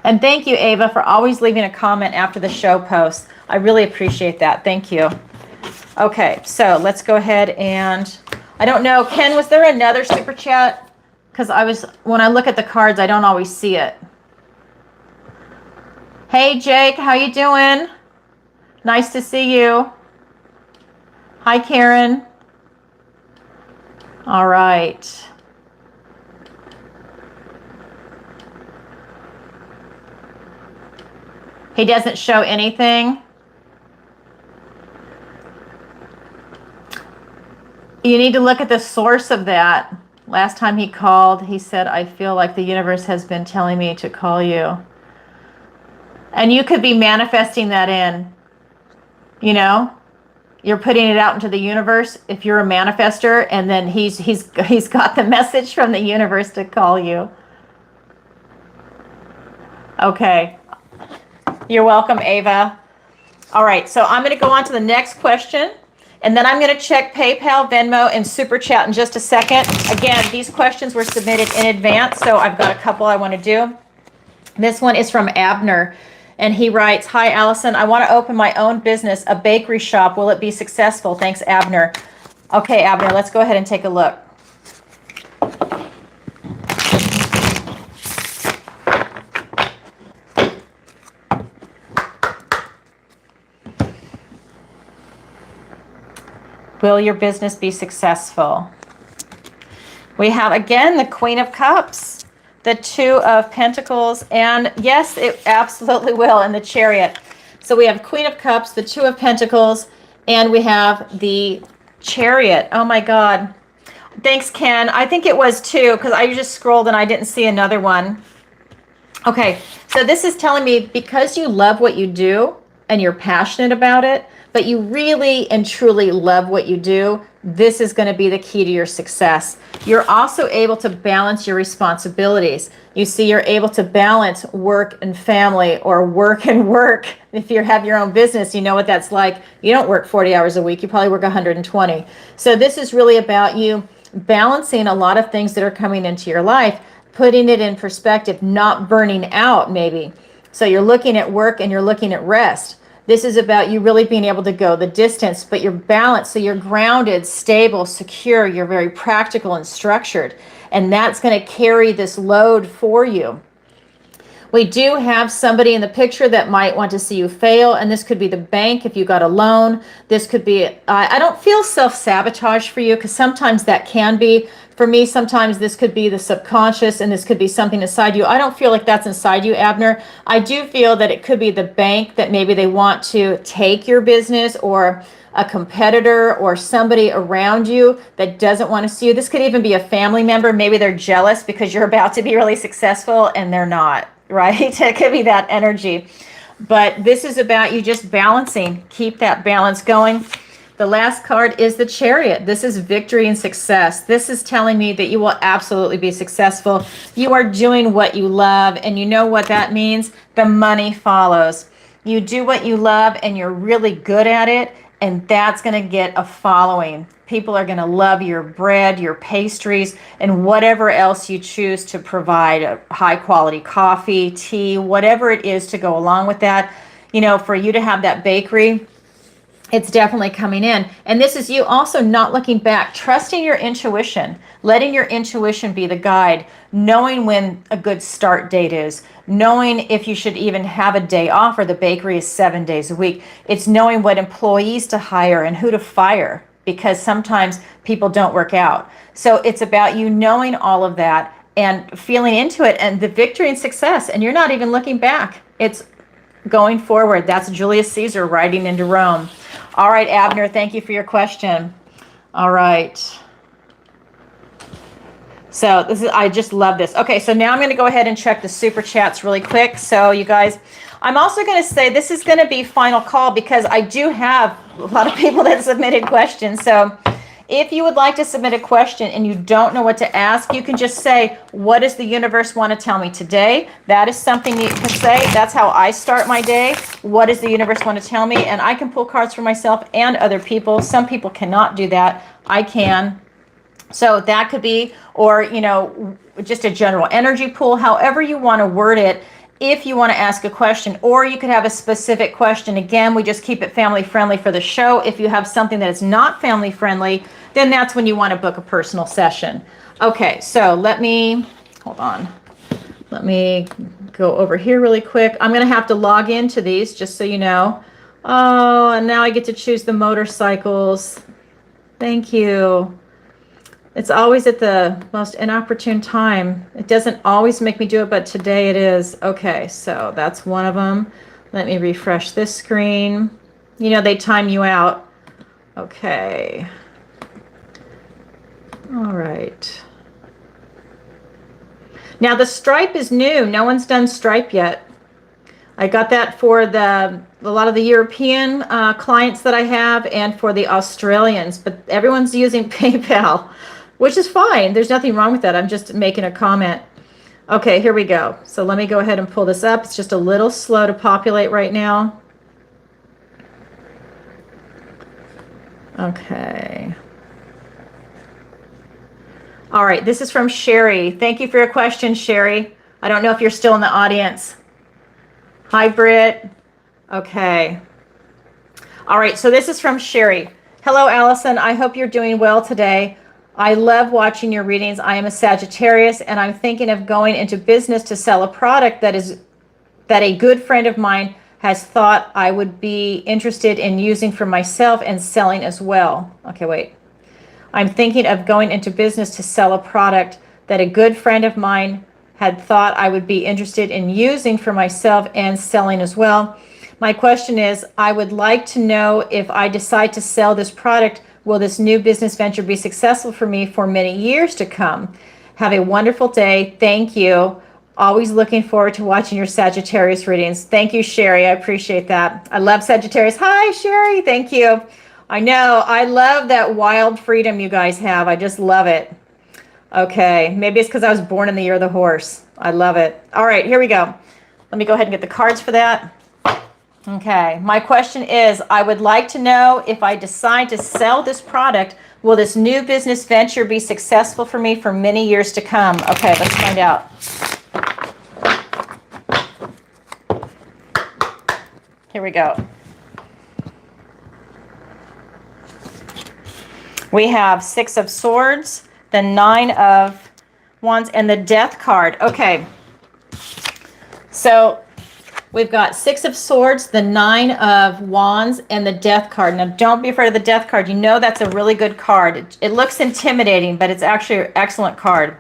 And thank you, Ava, for always leaving a comment after the show post. I really appreciate that. Thank you. Okay, so let's go ahead and, I don't know, Ken, was there another super chat? Because when I look at the cards, I don't always see it. Hey, Jake, how you doing? Nice to see you. Hi, Karen. All right. He doesn't show anything. You need to look at the source of that. Last time he called, he said, I feel like the universe has been telling me to call you. And you could be manifesting that in, you know, you're putting it out into the universe. If you're a manifester, and then he's got the message from the universe to call you. Okay. You're welcome, Ava. All right, so I'm going to go on to the next question. And then I'm going to check PayPal, Venmo, and SuperChat in just a second. Again, these questions were submitted in advance, so I've got a couple I want to do. This one is from Abner, and he writes, Hi, Alison. I want to open my own business, a bakery shop. Will it be successful? Thanks, Abner. Okay, Abner, let's go ahead and take a look. Will your business be successful? We have, again, the Queen of Cups, the Two of Pentacles, and yes, it absolutely will, and the Chariot. So we have Queen of Cups, the Two of Pentacles, and we have the Chariot. Oh my God. Thanks, Ken. I think it was two, because I just scrolled and I didn't see another one. Okay, so this is telling me because you love what you do and you're passionate about it, but you really and truly love what you do, this is going to be the key to your success. You're also able to balance your responsibilities. You see, you're able to balance work and family, or work and work. If you have your own business, you know what that's like. You don't work 40 hours a week. You probably work 120. So this is really about you balancing a lot of things that are coming into your life, putting it in perspective, not burning out maybe. So you're looking at work and you're looking at rest. This is about you really being able to go the distance, but you're balanced. So you're grounded, stable, secure. You're very practical and structured. And that's going to carry this load for you. We do have somebody in the picture that might want to see you fail, and this could be the bank if you got a loan. This could be, I don't feel self-sabotage for you, because sometimes that can be. For me, sometimes this could be the subconscious, and this could be something inside you. I don't feel like that's inside you, Abner. I do feel that it could be the bank, that maybe they want to take your business, or a competitor, or somebody around you that doesn't want to see you. This could even be a family member. Maybe they're jealous because you're about to be really successful and they're not, right? It could be that energy. But this is about you just balancing. Keep that balance going. The last card is the Chariot. This is victory and success. This is telling me that you will absolutely be successful. You are doing what you love, and you know what that means? The money follows. You do what you love and you're really good at it, and that's going to get a following. People are going to love your bread, your pastries, and whatever else you choose to provide, a high quality coffee, tea, whatever it is to go along with that. You know, for you to have that bakery, it's definitely coming in. And this is you also not looking back, trusting your intuition, letting your intuition be the guide, knowing when a good start date is, knowing if you should even have a day off, or the bakery is 7 days a week. It's knowing what employees to hire and who to fire, because sometimes people don't work out. So it's about you knowing all of that and feeling into it, and the victory and success, and you're not even looking back. It's going forward. That's Julius Caesar riding into Rome. All right, Abner, thank you for your question. All right. So this is, I just love this. Okay, so now I'm going to go ahead and check the super chats really quick. So you guys, I'm also going to say this is going to be final call, because I do have a lot of people that submitted questions. So if you would like to submit a question and you don't know what to ask, you can just say, what does the universe want to tell me today? That is something you can say. That's how I start my day. What does the universe want to tell me? And I can pull cards for myself and other people. Some people cannot do that. I can. So that could be, or, you know, just a general energy pool, however you want to word it. If you want to ask a question, or you could have a specific question. Again, we just keep it family friendly for the show. If you have something that is not family friendly, then that's when you want to book a personal session. Okay, so let me, hold on. Let me go over here really quick. I'm going to have to log into these, just so you know. Oh, and now I get to choose the motorcycles. Thank you. It's always at the most inopportune time. It doesn't always make me do it, but today it is. Okay, so that's one of them. Let me refresh this screen. You know, they time you out. Okay. All right. Now the stripe is new. No one's done stripe yet. I got that for a lot of the European clients that I have, and for the Australians, but everyone's using PayPal, which is fine. There's nothing wrong with that. I'm just making a comment. Okay, here we go. So let me go ahead and pull this up. It's just a little slow to populate right now. Okay. All right, this is from Sherry. Thank you for your question, Sherry. I don't know if you're still in the audience. Hi, Britt. Okay. All right, so this is from Sherry. Hello, Alison. I hope you're doing well today. I love watching your readings. I am a Sagittarius, and I'm thinking of going into business to sell a product that a good friend of mine has thought I would be interested in using for myself and selling as well. Okay, wait. I'm thinking of going into business to sell a product that a good friend of mine had thought I would be interested in using for myself and selling as well. My question is, I would like to know, if I decide to sell this product, will this new business venture be successful for me for many years to come? Have a wonderful day. Thank you. Always looking forward to watching your Sagittarius readings. Thank you, Sherry. I appreciate that. I love Sagittarius. Hi, Sherry. Thank you. I know. I love that wild freedom you guys have. I just love it. Okay. Maybe it's because I was born in the year of the horse. I love it. All right. Here we go. Let me go ahead and get the cards for that. Okay, my question is, I would like to know, if I decide to sell this product, will this new business venture be successful for me for many years to come? Okay, let's find out. Here we go. We have 6 of Swords, the 9 of Wands, and the Death card. Okay. So we've got Six of Swords, the Nine of Wands, and the Death card. Now, don't be afraid of the Death card. You know that's a really good card. It looks intimidating, but it's actually an excellent card.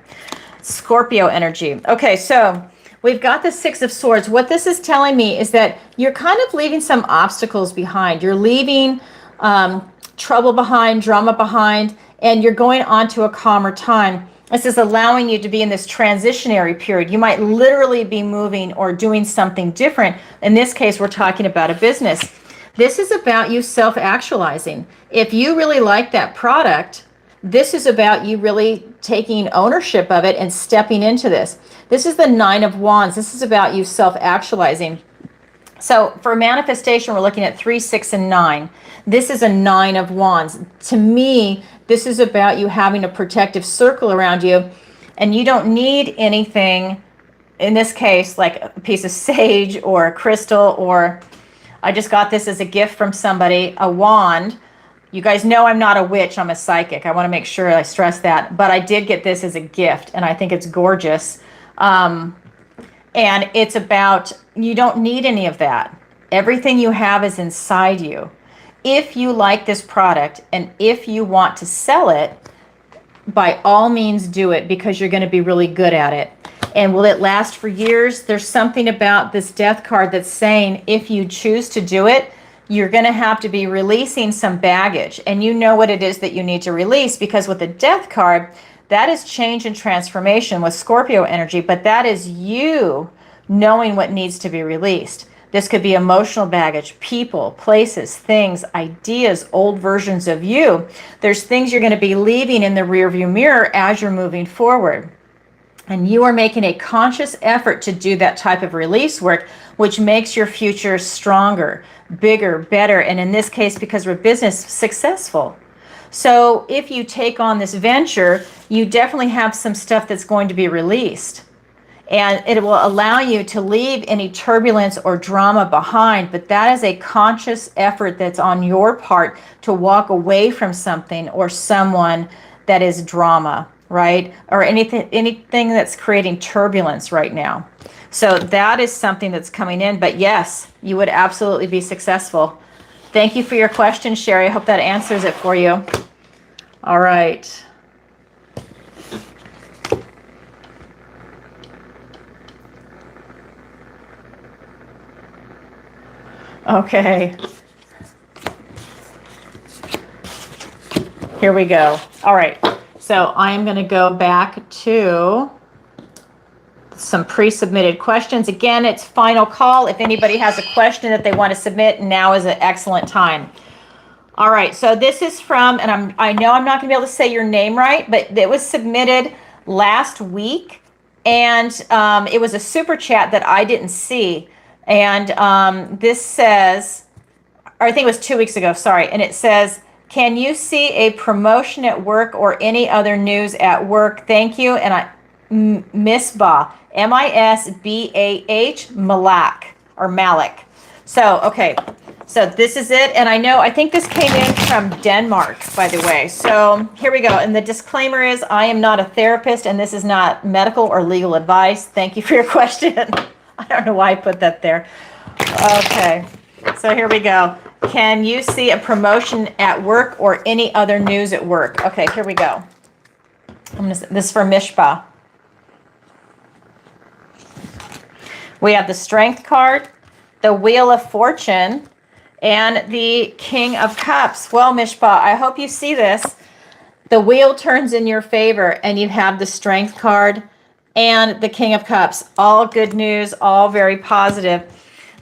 Scorpio energy. Okay, so we've got the Six of Swords. What this is telling me is that you're kind of leaving some obstacles behind. You're leaving trouble behind, drama behind, and you're going on to a calmer time. This is allowing you to be in this transitionary period. You might literally be moving or doing something different. In this case, we're talking about a business. This is about you self-actualizing. If you really like that product, this is about you really taking ownership of it and stepping into this. This is the Nine of Wands. This is about you self-actualizing. So for manifestation, we're looking at 3, 6, and 9. This is a Nine of Wands. To me, this is about you having a protective circle around you, and you don't need anything, in this case, like a piece of sage or a crystal, or I just got this as a gift from somebody, a wand. You guys know I'm not a witch, I'm a psychic. I want to make sure I stress that, but I did get this as a gift, and I think it's gorgeous. And it's about, you don't need any of that. Everything you have is inside you. If you like this product and if you want to sell it, by all means do it, because you're going to be really good at it. And will it last for years? There's something about this Death card that's saying if you choose to do it, you're going to have to be releasing some baggage. And you know what it is that you need to release, because with the Death card, that is change and transformation with Scorpio energy, but that is you knowing what needs to be released. This could be emotional baggage, people, places, things, ideas, old versions of you. There's things you're going to be leaving in the rearview mirror as you're moving forward. And you are making a conscious effort to do that type of release work, which makes your future stronger, bigger, better, and in this case, because we're business, successful. So if you take on this venture, you definitely have some stuff that's going to be released. And it will allow you to leave any turbulence or drama behind, but that is a conscious effort that's on your part to walk away from something or someone that is drama, right? Or anything that's creating turbulence right now. So that is something that's coming in, but yes, you would absolutely be successful. Thank you for your question, Sherry. I hope that answers it for you. All right. Okay. Here we go. All right. So I'm going to go back to some pre-submitted questions. Again, it's final call. If anybody has a question that they want to submit, now is an excellent time. All right, so this is from, and I know I'm not going to be able to say your name right, but it was submitted last week, and it was a super chat that I didn't see. And this says, or I think it was 2 weeks ago, sorry, and it says, can you see a promotion at work or any other news at work? Thank you. And Mishba, M-I-S-B-A-H, Malak, or Malik. So, okay, so this is it. And I think this came in from Denmark, by the way. So here we go. And the disclaimer is I am not a therapist, and this is not medical or legal advice. Thank you for your question. I don't know why I put that there. Okay, so here we go. Can you see a promotion at work or any other news at work? Okay, here we go. This is for Mishba. We have the Strength card, the Wheel of Fortune, and the King of Cups. Well, Mishba, I hope you see this. The wheel turns in your favor, and you have the Strength card and the King of Cups. All good news, all very positive.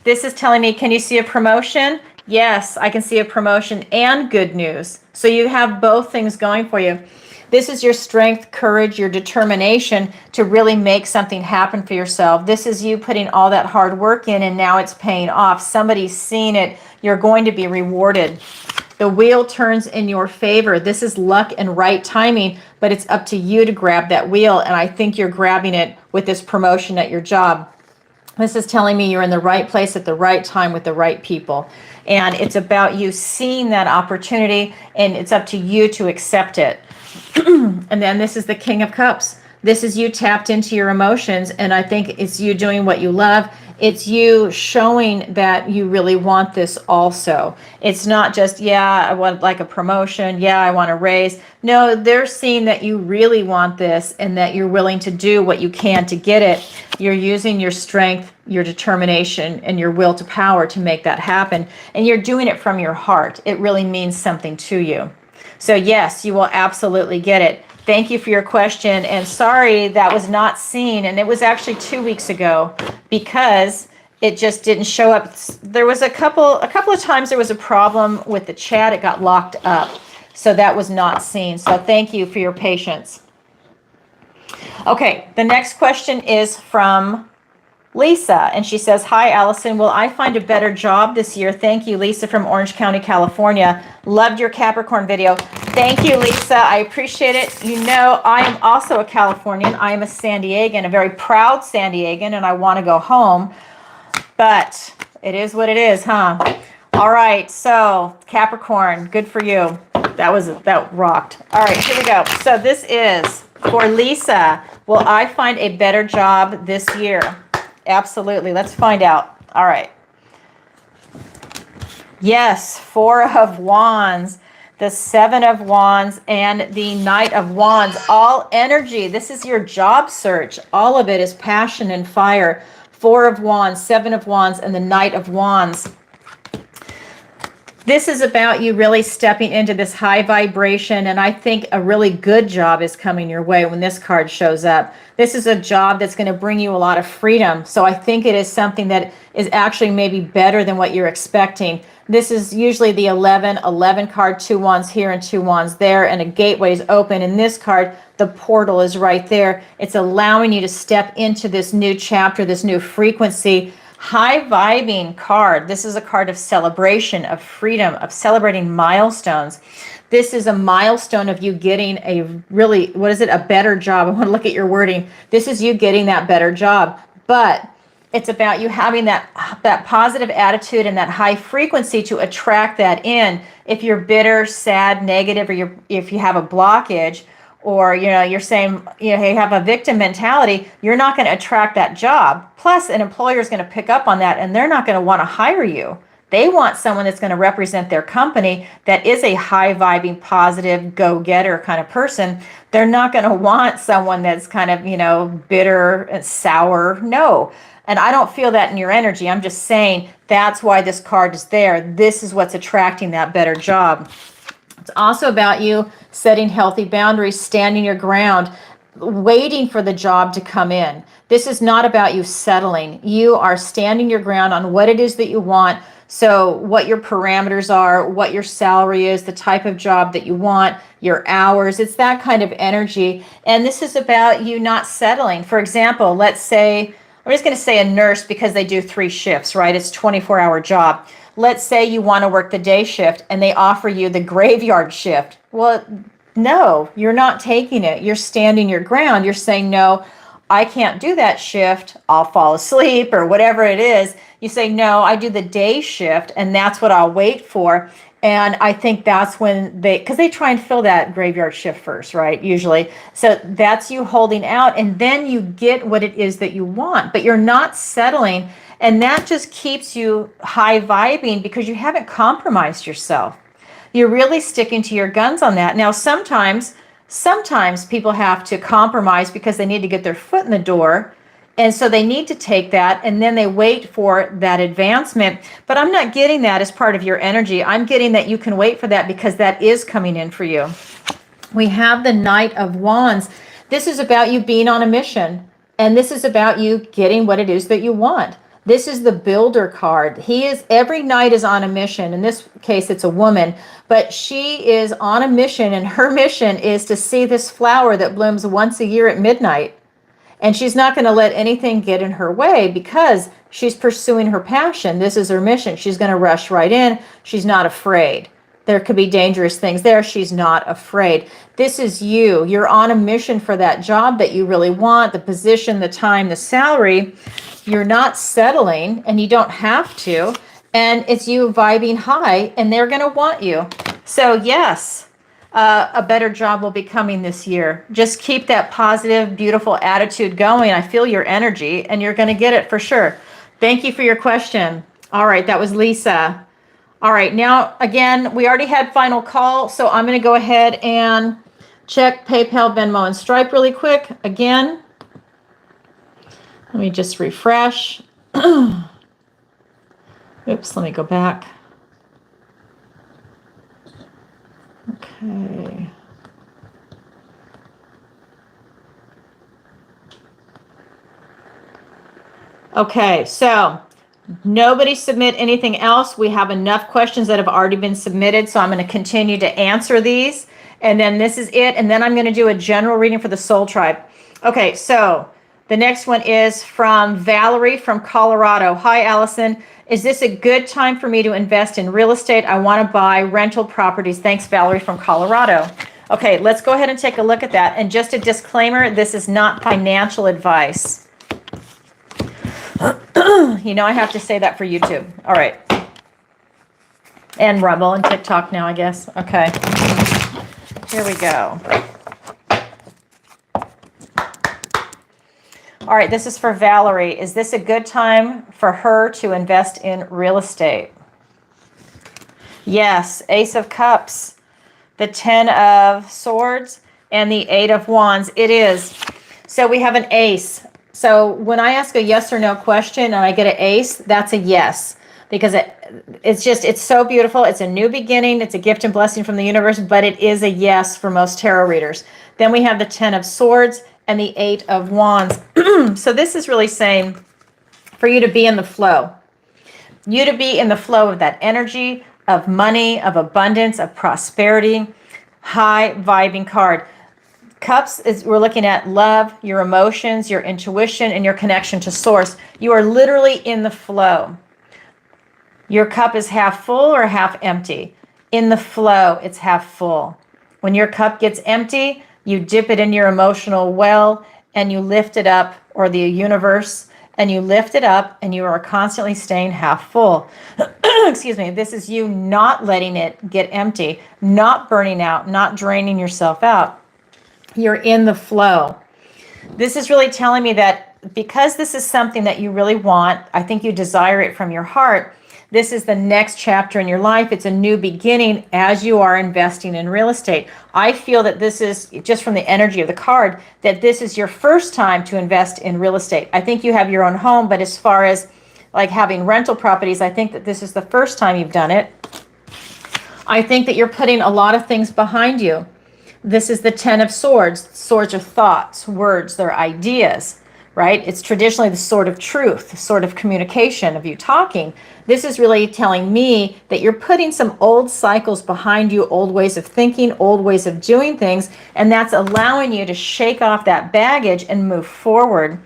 This is telling me, can you see a promotion? Yes, I can see a promotion and good news. So you have both things going for you. This is your strength, courage, your determination to really make something happen for yourself. This is you putting all that hard work in, and now it's paying off. Somebody's seen it. You're going to be rewarded. The wheel turns in your favor. This is luck and right timing, but it's up to you to grab that wheel, and I think you're grabbing it with this promotion at your job. This is telling me you're in the right place at the right time with the right people. And it's about you seeing that opportunity, and it's up to you to accept it. And then this is the King of Cups. This is you tapped into your emotions, and I think it's you doing what you love. It's you showing that you really want this also. It's not just, yeah, I want like a promotion. Yeah, I want a raise. No, they're seeing that you really want this and that you're willing to do what you can to get it. You're using your strength, your determination, and your will to power to make that happen. And you're doing it from your heart. It really means something to you. So yes, you will absolutely get it. Thank you for your question, and sorry that was not seen, and it was actually 2 weeks ago because it just didn't show up. There was a couple of times there was a problem with the chat. It got locked up, so that was not seen. So thank you for your patience. Okay, the next question is from Lisa, and she says, hi, Alison. Will I find a better job this year? Thank you, Lisa from Orange County, California. Loved your Capricorn video. Thank you, Lisa. I appreciate it. You know, I am also a Californian. I am a San Diegan, a very proud San Diegan, and I want to go home. But it is what it is, huh? All right, so Capricorn, good for you. That rocked. All right, here we go. So this is for Lisa. Will I find a better job this year? Absolutely. Let's find out. All right. Yes, 4 of Wands, the 7 of Wands, and the Knight of Wands. All energy. This is your job search. All of it is passion and fire. 4 of Wands, 7 of Wands, and the Knight of Wands. This is about you really stepping into this high vibration, and I think a really good job is coming your way when this card shows up. This is a job that's going to bring you a lot of freedom, so I think it is something that is actually maybe better than what you're expecting. This is usually the 11 card, 2 wands here and 2 wands there, and a gateway is open. In this card, the portal is right there. It's allowing you to step into this new chapter, this new frequency. High vibing card. This is a card of celebration, of freedom, of celebrating milestones. This is a milestone of you getting a really, what is it? A better job. I want to look at your wording. This is you getting that better job, but it's about you having that positive attitude and that high frequency to attract that in. If you're bitter, sad, negative, or if you have a blockage, or you're saying you have a victim mentality, you're not going to attract that job. Plus, an employer is going to pick up on that, and they're not going to want to hire you. They want someone that's going to represent their company that is a high vibing, positive, go-getter kind of person. They're not going to want someone that's kind of bitter and sour. No. And I don't feel that in your energy. I'm just saying that's why this card is there. This is what's attracting that better job. It's also about you setting healthy boundaries, standing your ground, waiting for the job to come in. This is not about you settling. You are standing your ground on what it is that you want. So what your parameters are, what your salary is, the type of job that you want, your hours. It's that kind of energy. And this is about you not settling. For example, let's say, I'm just going to say a nurse because they do 3 shifts, right? It's a 24-hour job. Let's say you want to work the day shift and they offer you the graveyard shift. Well, no, you're not taking it. You're standing your ground. You're saying, no, I can't do that shift. I'll fall asleep or whatever it is. You say, no, I do the day shift, and that's what I'll wait for. And I think that's when because they try and fill that graveyard shift first, right? Usually. So that's you holding out, and then you get what it is that you want, but you're not settling. And that just keeps you high vibing because you haven't compromised yourself. You're really sticking to your guns on that. Now, sometimes people have to compromise because they need to get their foot in the door. And so they need to take that, and then they wait for that advancement. But I'm not getting that as part of your energy. I'm getting that you can wait for that because that is coming in for you. We have the Knight of Wands. This is about you being on a mission. And this is about you getting what it is that you want. This is the builder card. Every knight is on a mission. In this case, it's a woman, but she is on a mission, and her mission is to see this flower that blooms once a year at midnight. And she's not going to let anything get in her way because she's pursuing her passion. This is her mission. She's going to rush right in. She's not afraid. There could be dangerous things there. She's not afraid. This is you. You're on a mission for that job that you really want, the position, the time, the salary. You're not settling, and you don't have to. And it's you vibing high, and they're going to want you. So yes, a better job will be coming this year. Just keep that positive, beautiful attitude going. I feel your energy, and you're going to get it for sure. Thank you for your question. All right, that was Lisa. All right, now, again, we already had final call, so I'm going to go ahead and check PayPal, Venmo, and Stripe really quick. Again, let me just refresh. Oops, let me go back. Okay. Okay, so nobody submit anything else. We have enough questions that have already been submitted, so I'm going to continue to answer these. And then this is it. And then I'm going to do a general reading for the Soul Tribe. Okay, so the next one is from Valerie from Colorado. Hi, Alison. Is this a good time for me to invest in real estate? I want to buy rental properties. Thanks, Valerie from Colorado. Okay, let's go ahead and take a look at that. And just a disclaimer, this is not financial advice. You know, I have to say that for YouTube. All right. And Rumble and TikTok now, I guess. Okay. Here we go. All right, this is for Valerie. Is this a good time for her to invest in real estate? Yes. Ace of Cups, the 10 of Swords, and the 8 of Wands. It is. So we have an ace. So when I ask a yes or no question and I get an ace, that's a yes, because it's so beautiful. It's a new beginning. It's a gift and blessing from the universe, but it is a yes for most tarot readers. Then we have the 10 of Swords and the 8 of Wands. So this is really saying for you to be in the flow. You to be in the flow of that energy, of money, of abundance, of prosperity. High vibing card. Cups is we're looking at love, your emotions, your intuition, and your connection to source. You are literally in the flow. Your cup is half full or half empty. In the flow, it's half full. When your cup gets empty, you dip it in your emotional well and you lift it up, or the universe, and you lift it up, and you are constantly staying half full. Excuse me. This is you not letting it get empty, not burning out, not draining yourself out. You're in the flow. This is really telling me that because this is something that you really want, I think you desire it from your heart. This is the next chapter in your life. It's a new beginning as you are investing in real estate. I feel that this is, just from the energy of the card, that this is your first time to invest in real estate. I think you have your own home, but as far as like having rental properties, I think that this is the first time you've done it. I think that you're putting a lot of things behind you. This is the 10 of Swords. Swords are thoughts, words, they're ideas, right? It's traditionally the sword of truth, the sword of communication, of you talking. This is really telling me that you're putting some old cycles behind you, old ways of thinking, old ways of doing things, and that's allowing you to shake off that baggage and move forward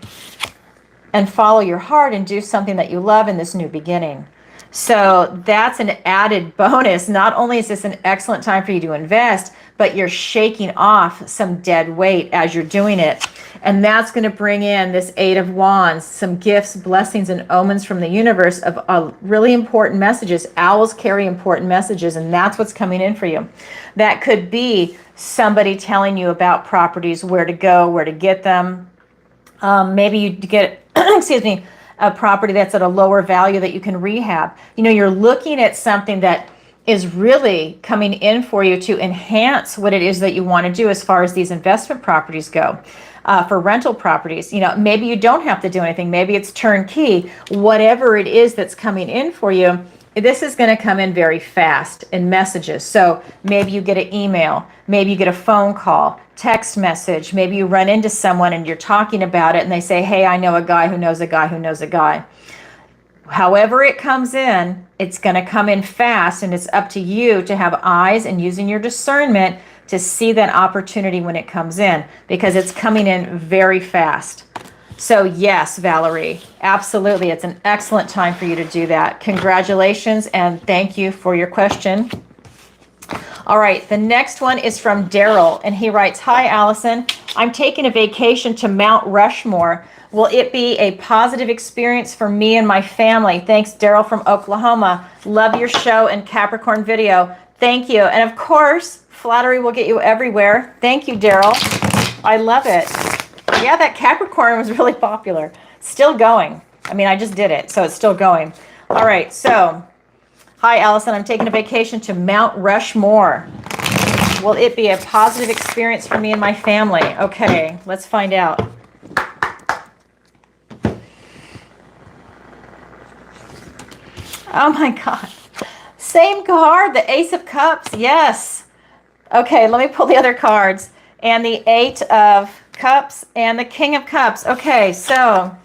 and follow your heart and do something that you love in this new beginning. So that's an added bonus. Not only is this an excellent time for you to invest, but you're shaking off some dead weight as you're doing it. And that's going to bring in this 8 of Wands, some gifts, blessings, and omens from the universe of really important messages. Owls carry important messages, and that's what's coming in for you. That could be somebody telling you about properties, where to go, where to get them. Maybe you get, excuse me, a property that's at a lower value that you can rehab. You know, you're looking at something that is really coming in for you to enhance what it is that you want to do as far as these investment properties go. For rental properties, you know, maybe you don't have to do anything. Maybe it's turnkey. Whatever it is that's coming in for you, this is going to come in very fast in messages. So maybe you get an email, maybe you get a phone call, text message, maybe you run into someone and you're talking about it and they say, hey, I know a guy who knows a guy who knows a guy. However it comes in, it's going to come in fast, and it's up to you to have eyes and using your discernment to see that opportunity when it comes in, because it's coming in very fast. So yes, Valerie, absolutely. It's an excellent time for you to do that. Congratulations, and thank you for your question. All right, the next one is from Darl, and he writes, hi, Alison. I'm taking a vacation to Mount Rushmore. Will it be a positive experience for me and my family? Thanks, Darl from Oklahoma. Love your show and Capricorn video. Thank you. And of course, flattery will get you everywhere. Thank you, Darl. I love it. Yeah, that Capricorn was really popular. Still going. I mean, I just did it, so it's still going. All right, so, hi, Alison. I'm taking a vacation to Mount Rushmore. Will it be a positive experience for me and my family? Okay, let's find out. Oh my God. Same card, the Ace of Cups. Yes. Okay, let me pull the other cards. And the Eight of Cups and the King of Cups. Okay, so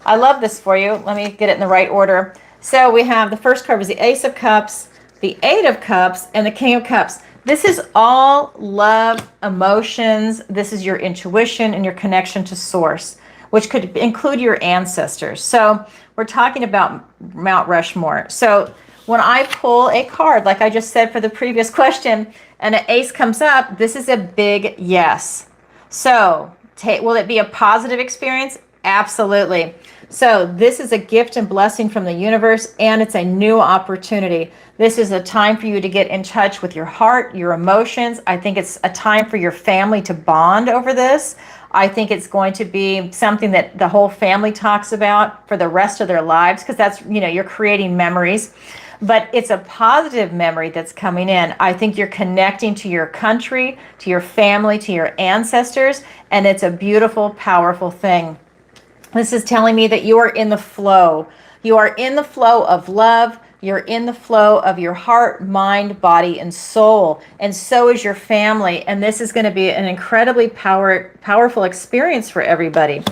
I love this for you. Let me get it in the right order. So we have the first card was the Ace of Cups, the Eight of Cups, and the King of Cups. This is all love, emotions. This is your intuition and your connection to source, which could include your ancestors. So we're talking about Mount Rushmore. So when I pull a card, like I just said for the previous question, and an ace comes up, this is a big yes. So will it be a positive experience? Absolutely. So this is a gift and blessing from the universe, and it's a new opportunity. This is a time for you to get in touch with your heart, your emotions. I think it's a time for your family to bond over this. I think it's going to be something that the whole family talks about for the rest of their lives, because that's, you're creating memories. But it's a positive memory that's coming in. I think you're connecting to your country, to your family, to your ancestors, and it's a beautiful, powerful thing. This is telling me that you are in the flow. You are in the flow of love. You're in the flow of your heart, mind, body, and soul. And so is your family. And this is going to be an incredibly powerful experience for everybody.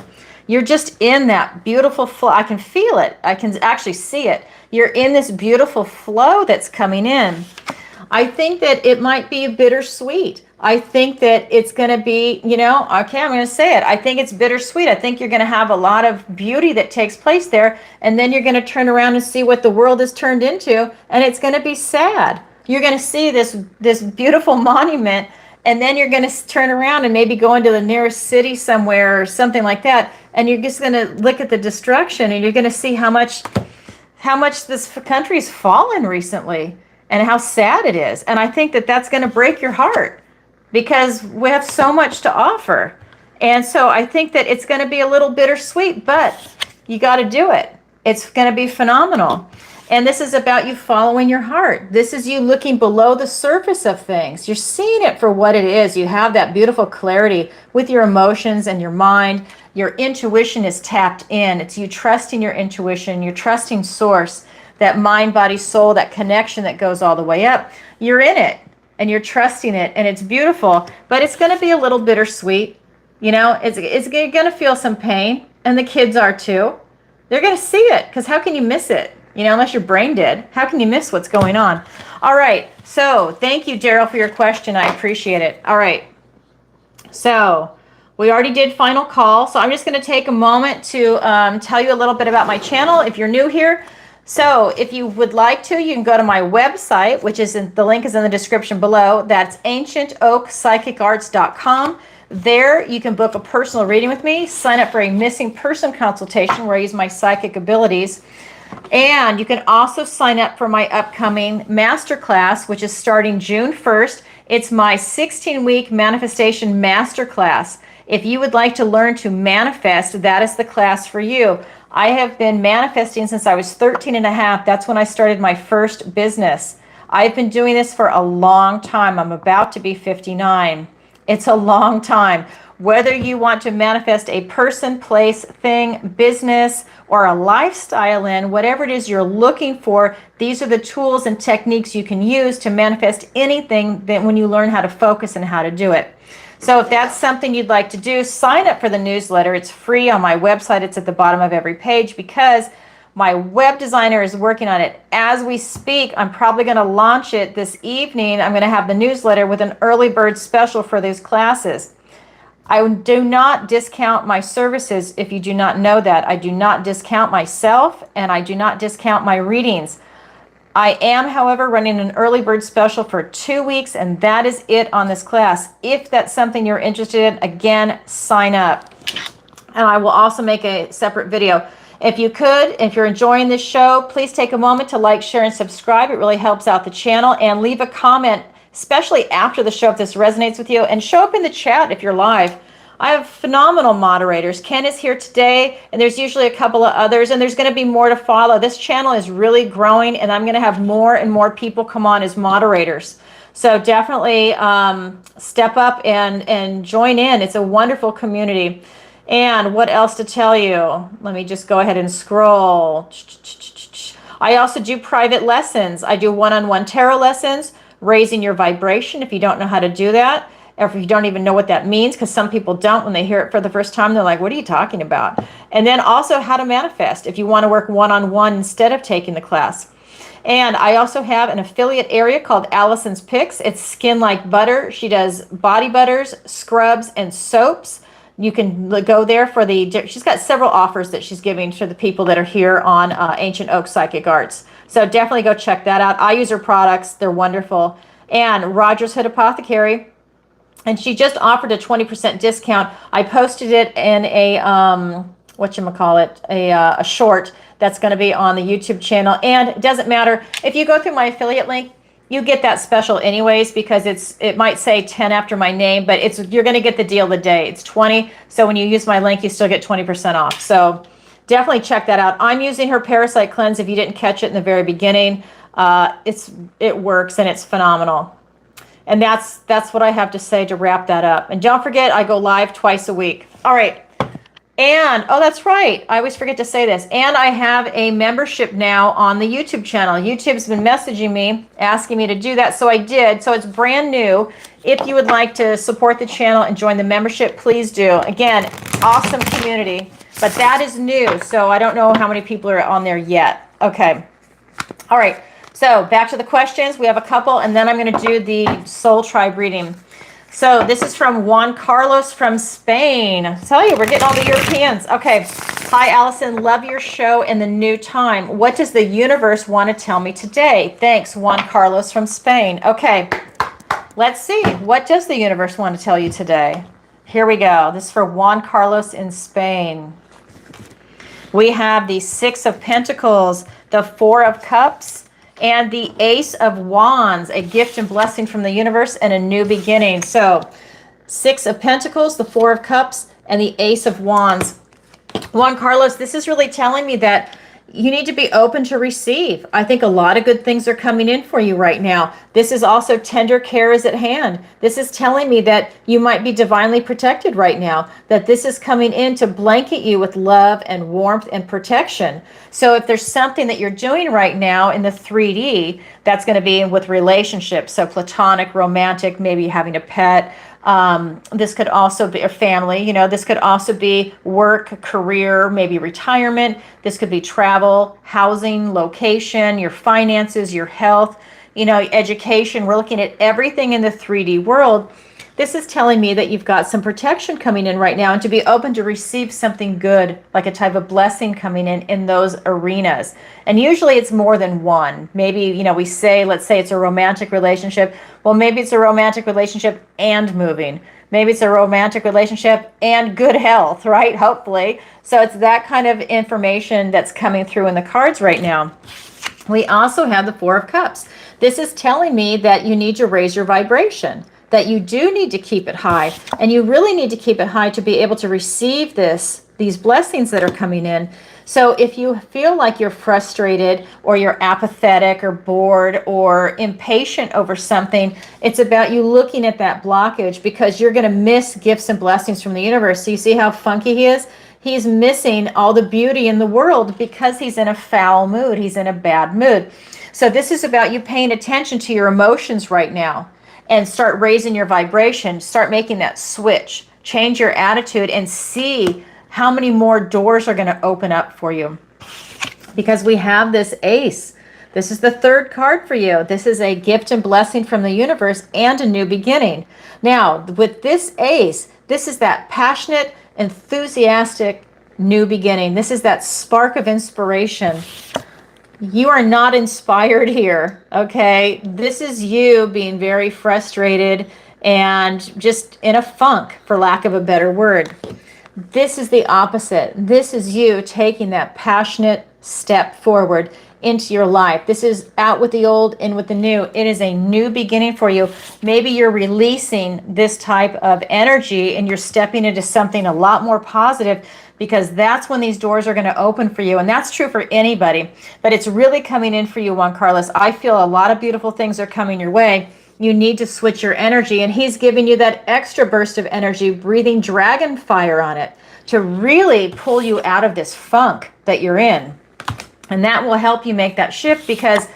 You're just in that beautiful flow. I can feel it. I can actually see it. You're in this beautiful flow that's coming in. I think that it might be bittersweet. I think that it's going to be, okay, I'm going to say it. I think it's bittersweet. I think you're going to have a lot of beauty that takes place there. And then you're going to turn around and see what the world has turned into. And it's going to be sad. You're going to see this beautiful monument. And then you're going to turn around and maybe go into the nearest city somewhere or something like that. And you're just going to look at the destruction, and you're going to see how much this country's fallen recently and how sad it is. And I think that that's going to break your heart, because we have so much to offer. And so I think that it's going to be a little bittersweet, but you got to do it. It's going to be phenomenal. And this is about you following your heart. This is you looking below the surface of things. You're seeing it for what it is. You have that beautiful clarity with your emotions and your mind. Your intuition is tapped in. It's you trusting your intuition. You're trusting source, that mind, body, soul, that connection that goes all the way up. You're in it and you're trusting it, and it's beautiful, but it's going to be a little bittersweet. It's going to feel some pain, and the kids are too. They're going to see it, because how can you miss it? Unless you're brain dead, how can you miss what's going on? All right. So thank you, Daryl, for your question. I appreciate it. All right. So we already did final call. So I'm just going to take a moment to tell you a little bit about my channel if you're new here. So if you would like to, you can go to my website, which is the link is in the description below. That's ancientoakpsychicarts.com. There you can book a personal reading with me, sign up for a missing person consultation where I use my psychic abilities. And you can also sign up for my upcoming masterclass, which is starting June 1st. It's my 16-week manifestation masterclass. If you would like to learn to manifest, that is the class for you. I have been manifesting since I was 13 and a half. That's when I started my first business. I've been doing this for a long time. I'm about to be 59. It's a long time. Whether you want to manifest a person, place, thing, business, or a lifestyle in, whatever it is you're looking for, these are the tools and techniques you can use to manifest anything that when you learn how to focus and how to do it. So if that's something you'd like to do, sign up for the newsletter. It's free on my website. It's at the bottom of every page, because my web designer is working on it as we speak. I'm probably going to launch it this evening. I'm going to have the newsletter with an early bird special for these classes. I do not discount my services if you do not know that. I do not discount myself, and I do not discount my readings. I am, however, running an early bird special for 2 weeks, and that is it on this class. If that's something you're interested in, again, sign up. And I will also make a separate video. If you're enjoying this show, please take a moment to like, share, and subscribe. It really helps out the channel. And leave a comment, especially after the show if this resonates with you. And show up in the chat if you're live. I have phenomenal moderators. Ken is here today, and there's usually a couple of others, and there's going to be more to follow. This channel is really growing, and I'm going to have more and more people come on as moderators. So definitely step up and join in. It's a wonderful community. And what else to tell you? Let me just go ahead and scroll. I also do private lessons. I do one-on-one tarot lessons, raising your vibration if you don't know how to do that, or if you don't even know what that means, because some people don't. When they hear it for the first time, they're like, what are you talking about? And then also how to manifest if you want to work one-on-one instead of taking the class. And I also have an affiliate area called Alison's Picks. It's skin like butter. She does body butters, scrubs, and soaps. You can go there for she's got several offers that she's giving to the people that are here on Ancient Oak Psychic Arts. So definitely go check that out. I use her products. They're wonderful. And Rogers Hood Apothecary. And she just offered a 20% discount. I posted it in a, a short that's going to be on the YouTube channel. And it doesn't matter. If you go through my affiliate link, you get that special anyways, because it might say 10 after my name, but you're going to get the deal of the day. It's 20. So when you use my link, you still get 20% off. So definitely check that out. I'm using her Parasite Cleanse. If you didn't catch it in the very beginning, it works and it's phenomenal. And that's what I have to say to wrap that up. And don't forget, I go live twice a week. All right. And, oh, that's right. I always forget to say this. And I have a membership now on the YouTube channel. YouTube's been messaging me, asking me to do that. So I did. So it's brand new. If you would like to support the channel and join the membership, please do. Again, awesome community. But that is new. So I don't know how many people are on there yet. Okay. All right. So back to the questions. We have a couple, and then I'm going to do the Soul Tribe reading. So this is from Juan Carlos from Spain. I tell you, we're getting all the Europeans. Okay. Hi, Alison. Love your show and the new time. What does the universe want to tell me today? Thanks, Juan Carlos from Spain. Okay. Let's see. What does the universe want to tell you today? Here we go. This is for Juan Carlos in Spain. We have the Six of Pentacles, the Four of Cups, and the Ace of Wands, a gift and blessing from the universe and a new beginning. So Six of Pentacles, the Four of Cups, and the Ace of Wands. Juan Carlos, this is really telling me that you need to be open to receive. I think a lot of good things are coming in for you right now. This is also tender care is at hand. This is telling me that you might be divinely protected right now, that this is coming in to blanket you with love and warmth and protection. So if there's something that you're doing right now in the 3D, that's going to be with relationships. So platonic, romantic, maybe having a pet. This could also be a family, this could also be work, career, maybe retirement. This could be travel, housing, location, your finances, your health, education. We're looking at everything in the 3D world. This is telling me that you've got some protection coming in right now, and to be open to receive something good, like a type of blessing coming in those arenas. And usually it's more than one. Maybe, let's say it's a romantic relationship. Well, maybe it's a romantic relationship and moving. Maybe it's a romantic relationship and good health, right? Hopefully. So it's that kind of information that's coming through in the cards right now. We also have the Four of Cups. This is telling me that you need to raise your vibration, that you do need to keep it high, and you really need to keep it high to be able to receive these blessings that are coming in. So if you feel like you're frustrated or you're apathetic or bored or impatient over something, it's about you looking at that blockage, because you're going to miss gifts and blessings from the universe. So you see how funky he is? He's missing all the beauty in the world because he's in a foul mood. He's in a bad mood. So this is about you paying attention to your emotions right now, and start raising your vibration, start making that switch, change your attitude, and see how many more doors are going to open up for you. Because we have this Ace. This is the third card for you. This is a gift and blessing from the universe and a new beginning. Now, with this Ace, this is that passionate, enthusiastic new beginning. This is that spark of inspiration. You are not inspired here, okay? This is you being very frustrated and just in a funk, for lack of a better word. This is the opposite. This is you taking that passionate step forward into your life. This is out with the old, in with the new. It is a new beginning for you. Maybe you're releasing this type of energy and you're stepping into something a lot more positive, because that's when these doors are going to open for you. And that's true for anybody, but it's really coming in for you, Juan Carlos. I feel a lot of beautiful things are coming your way. You need to switch your energy, and he's giving you that extra burst of energy, breathing dragon fire on it to really pull you out of this funk that you're in. And that will help you make that shift, because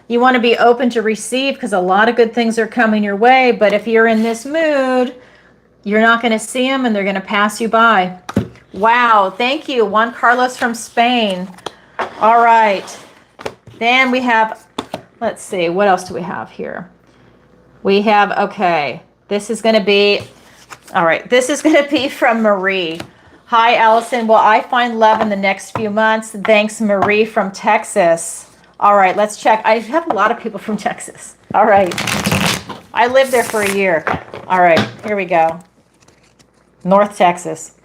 you want to be open to receive, because a lot of good things are coming your way. But if you're in this mood, you're not going to see them, and they're going to pass you by. Wow. Thank you, Juan Carlos from Spain. All right. Then we have, let's see, what else do we have here? We have, okay, this is going to be, all right, this is going to be from Marie. Hi, Alison. Will I find love in the next few months? Thanks, Marie from Texas. All right, let's check. I have a lot of people from Texas. All right. I lived there for a year. All right, here we go. North Texas.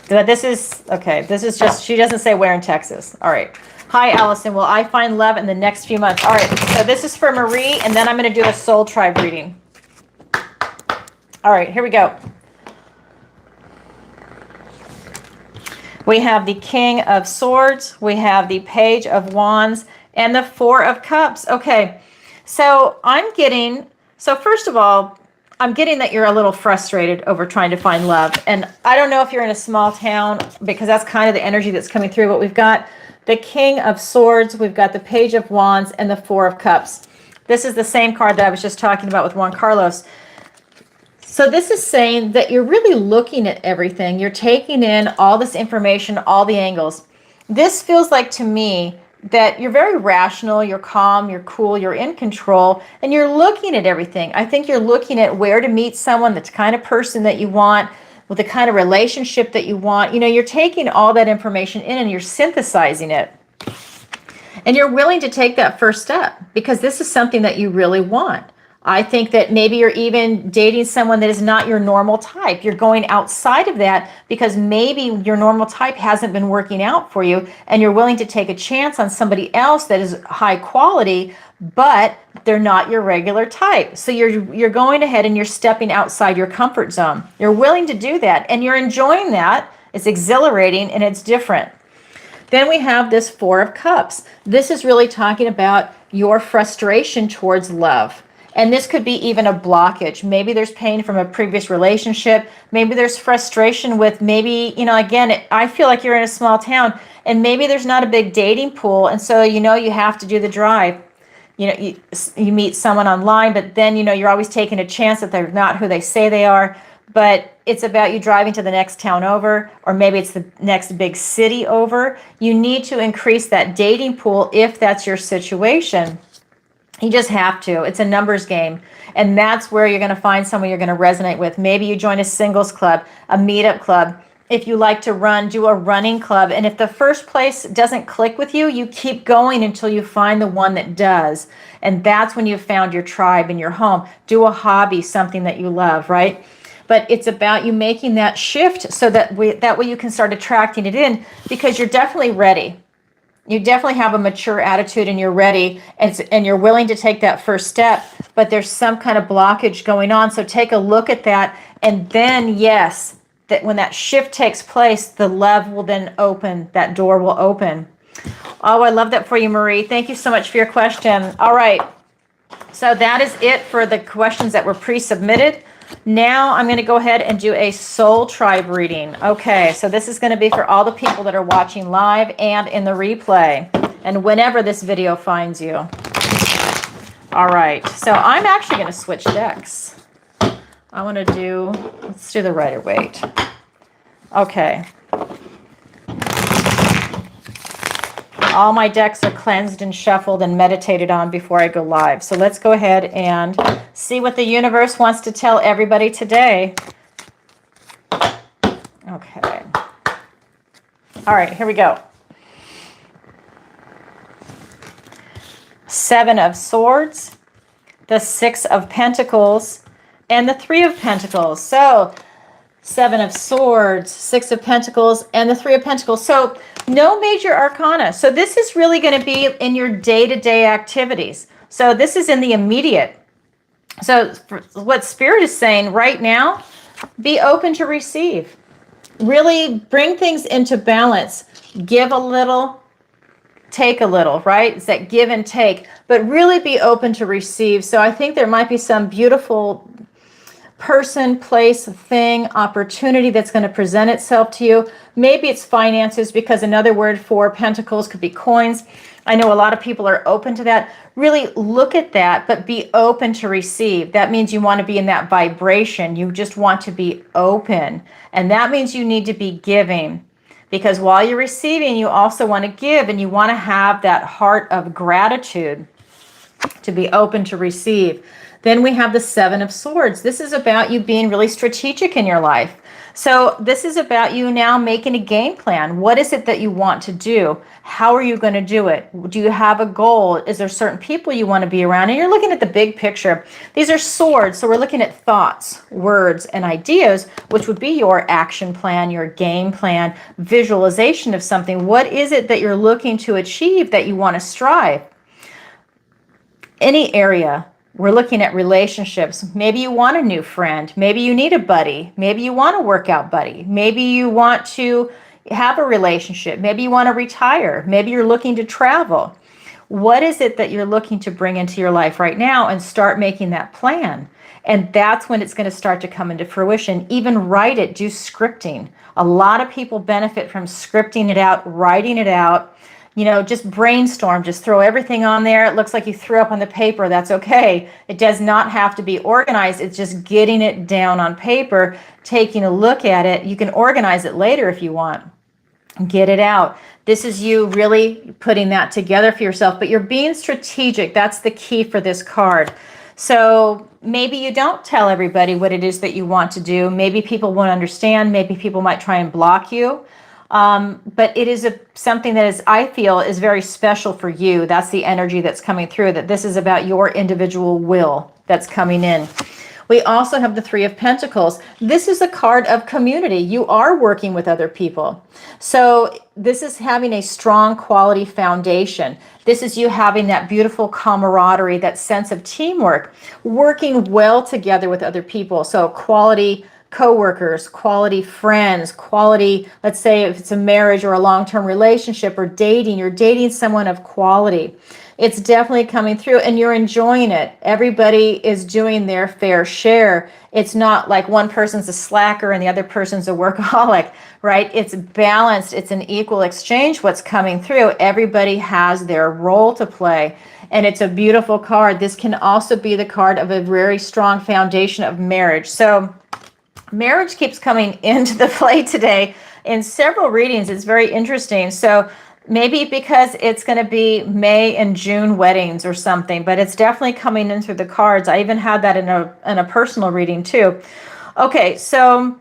This is, okay, this is just, she doesn't say where in Texas. All right. Hi, Alison. Will I find love in the next few months? All right, so this is for Marie, and then I'm going to do a soul tribe reading. All right, here we go. We have the King of Swords, we have the Page of Wands, and the Four of Cups. Okay, so I'm getting, so first of all, I'm getting that you're a little frustrated over trying to find love. And I don't know if you're in a small town, because that's kind of the energy that's coming through, but we've got the King of Swords, we've got the Page of Wands, and the Four of Cups. This is the same card that I was just talking about with Juan Carlos. So this is saying that you're really looking at everything. You're taking in all this information, all the angles. This feels like to me that you're very rational, you're calm, you're cool, you're in control, and you're looking at everything. I think you're looking at where to meet someone, the kind of person that you want, with the kind of relationship that you want. You know, you're taking all that information in and you're synthesizing it. And you're willing to take that first step, because this is something that you really want. I think that maybe you're even dating someone that is not your normal type. You're going outside of that because maybe your normal type hasn't been working out for you, and you're willing to take a chance on somebody else that is high quality, but they're not your regular type. So you're going ahead and you're stepping outside your comfort zone. You're willing to do that, and you're enjoying that. It's exhilarating and it's different. Then we have this Four of Cups. This is really talking about your frustration towards love. And this could be even a blockage. Maybe there's pain from a previous relationship. Maybe there's frustration with maybe, you know, again, I feel like you're in a small town and maybe there's not a big dating pool. And so, you know, you have to do the drive. You know, you meet someone online, but then, you know, you're always taking a chance that they're not who they say they are. But it's about you driving to the next town over, or maybe it's the next big city over. You need to increase that dating pool if that's your situation. You just have to. It's a numbers game. And that's where you're going to find someone you're going to resonate with. Maybe you join a singles club, a meetup club. If you like to run, do a running club. And if the first place doesn't click with you, you keep going until you find the one that does. And that's when you've found your tribe in your home. Do a hobby, something that you love, right? But it's about you making that shift so that that way you can start attracting it in, because you're definitely ready. You definitely have a mature attitude and you're ready, and you're willing to take that first step, but there's some kind of blockage going on. So take a look at that, and then yes, that when that shift takes place, the love will then open, that door will open. Oh, I love that for you, Marie. Thank you so much for your question. All right, so that is it for the questions that were pre-submitted. Now I'm going to go ahead and do a soul tribe reading. Okay, so this is going to be for all the people that are watching live and in the replay, and whenever this video finds you. All right, so I'm actually going to switch decks. I want to do, let's do the Rider-Waite. Okay. All my decks are cleansed and shuffled and meditated on before I go live. So let's go ahead and see what the universe wants to tell everybody today. Okay. All right, here we go. Seven of Swords, the Six of Pentacles, and the Three of Pentacles. So Seven of Swords, Six of Pentacles, and the Three of Pentacles. So no major arcana. So this is really going to be in your day-to-day activities. So this is in the immediate. So what Spirit is saying right now, be open to receive. Really bring things into balance. Give a little, take a little, right? It's that give and take, but really be open to receive. So I think there might be some beautiful person, place, thing, opportunity that's going to present itself to you. Maybe it's finances, because another word for pentacles could be coins. I know a lot of people are open to that. Really look at that, but be open to receive. That means you want to be in that vibration. You just want to be open. And that means you need to be giving, because while you're receiving, you also want to give, and you want to have that heart of gratitude to be open to receive. Then we have the Seven of Swords. This is about you being really strategic in your life. So this is about you now making a game plan. What is it that you want to do? How are you going to do it? Do you have a goal? Is there certain people you want to be around? And you're looking at the big picture. These are swords. So we're looking at thoughts, words, and ideas, which would be your action plan, your game plan, visualization of something. What is it that you're looking to achieve, that you want to strive? Any area. We're looking at relationships. Maybe you want a new friend. Maybe you need a buddy. Maybe you want a workout buddy. Maybe you want to have a relationship. Maybe you want to retire. Maybe you're looking to travel. What is it that you're looking to bring into your life right now, and start making that plan? And that's when it's going to start to come into fruition. Even write it, do scripting. A lot of people benefit from scripting it out, writing it out. You know, just brainstorm, just throw everything on there. It looks like you threw up on the paper. That's okay. It does not have to be organized. It's just getting it down on paper, taking a look at it. You can organize it later if you want. Get it out. This is you really putting that together for yourself, but you're being strategic. That's the key for this card. So maybe you don't tell everybody what it is that you want to do. Maybe people won't understand. Maybe people might try and block you. But it is something that is, I feel, is very special for you. That's the energy that's coming through, that this is about your individual will that's coming in. We also have the Three of Pentacles. This is a card of community. You are working with other people. So this is having a strong quality foundation. This is you having that beautiful camaraderie, that sense of teamwork, working well together with other people. So quality co-workers, quality friends, quality, let's say if it's a marriage or a long-term relationship or dating, you're dating someone of quality. It's definitely coming through, and you're enjoying it. Everybody is doing their fair share. It's not like one person's a slacker and the other person's a workaholic, right? It's balanced. It's an equal exchange what's coming through. Everybody has their role to play, and it's a beautiful card. This can also be the card of a very strong foundation of marriage. So marriage keeps coming into the play today in several readings. It's very interesting. So maybe because it's going to be May and June weddings or something, but it's definitely coming in through the cards. I even had that in a personal reading too. Okay, so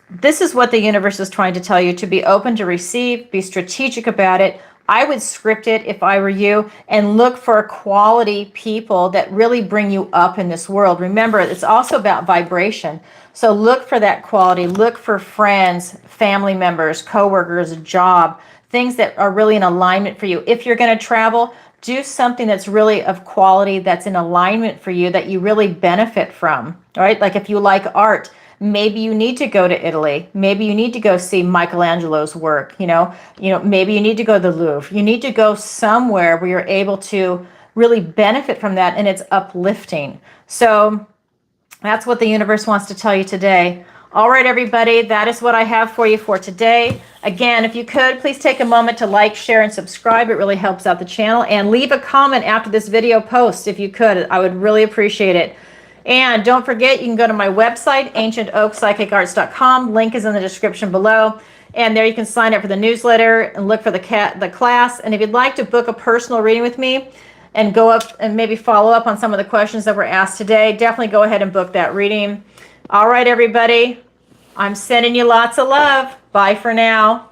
this is what the universe is trying to tell you: to be open to receive, be strategic about it. I would script it if I were you, and look for quality people that really bring you up in this world. Remember, it's also about vibration. So look for that quality. Look for friends, family members, coworkers, a job, things that are really in alignment for you. If you're going to travel, do something that's really of quality, that's in alignment for you, that you really benefit from, right? Like if you like art, maybe you need to go to Italy. Maybe you need to go see Michelangelo's work. You know, maybe you need to go to the Louvre. You need to go somewhere where you're able to really benefit from that, and it's uplifting. So that's what the universe wants to tell you today. All right, everybody, that is what I have for you for today. Again, if you could, please take a moment to like, share, and subscribe. It really helps out the channel. And leave a comment after this video post if you could. I would really appreciate it. And don't forget, you can go to my website, ancientoakpsychicarts.com. Link is in the description below. And there you can sign up for the newsletter and look for the class. And if you'd like to book a personal reading with me and go up and maybe follow up on some of the questions that were asked today, definitely go ahead and book that reading. All right, everybody, I'm sending you lots of love. Bye for now.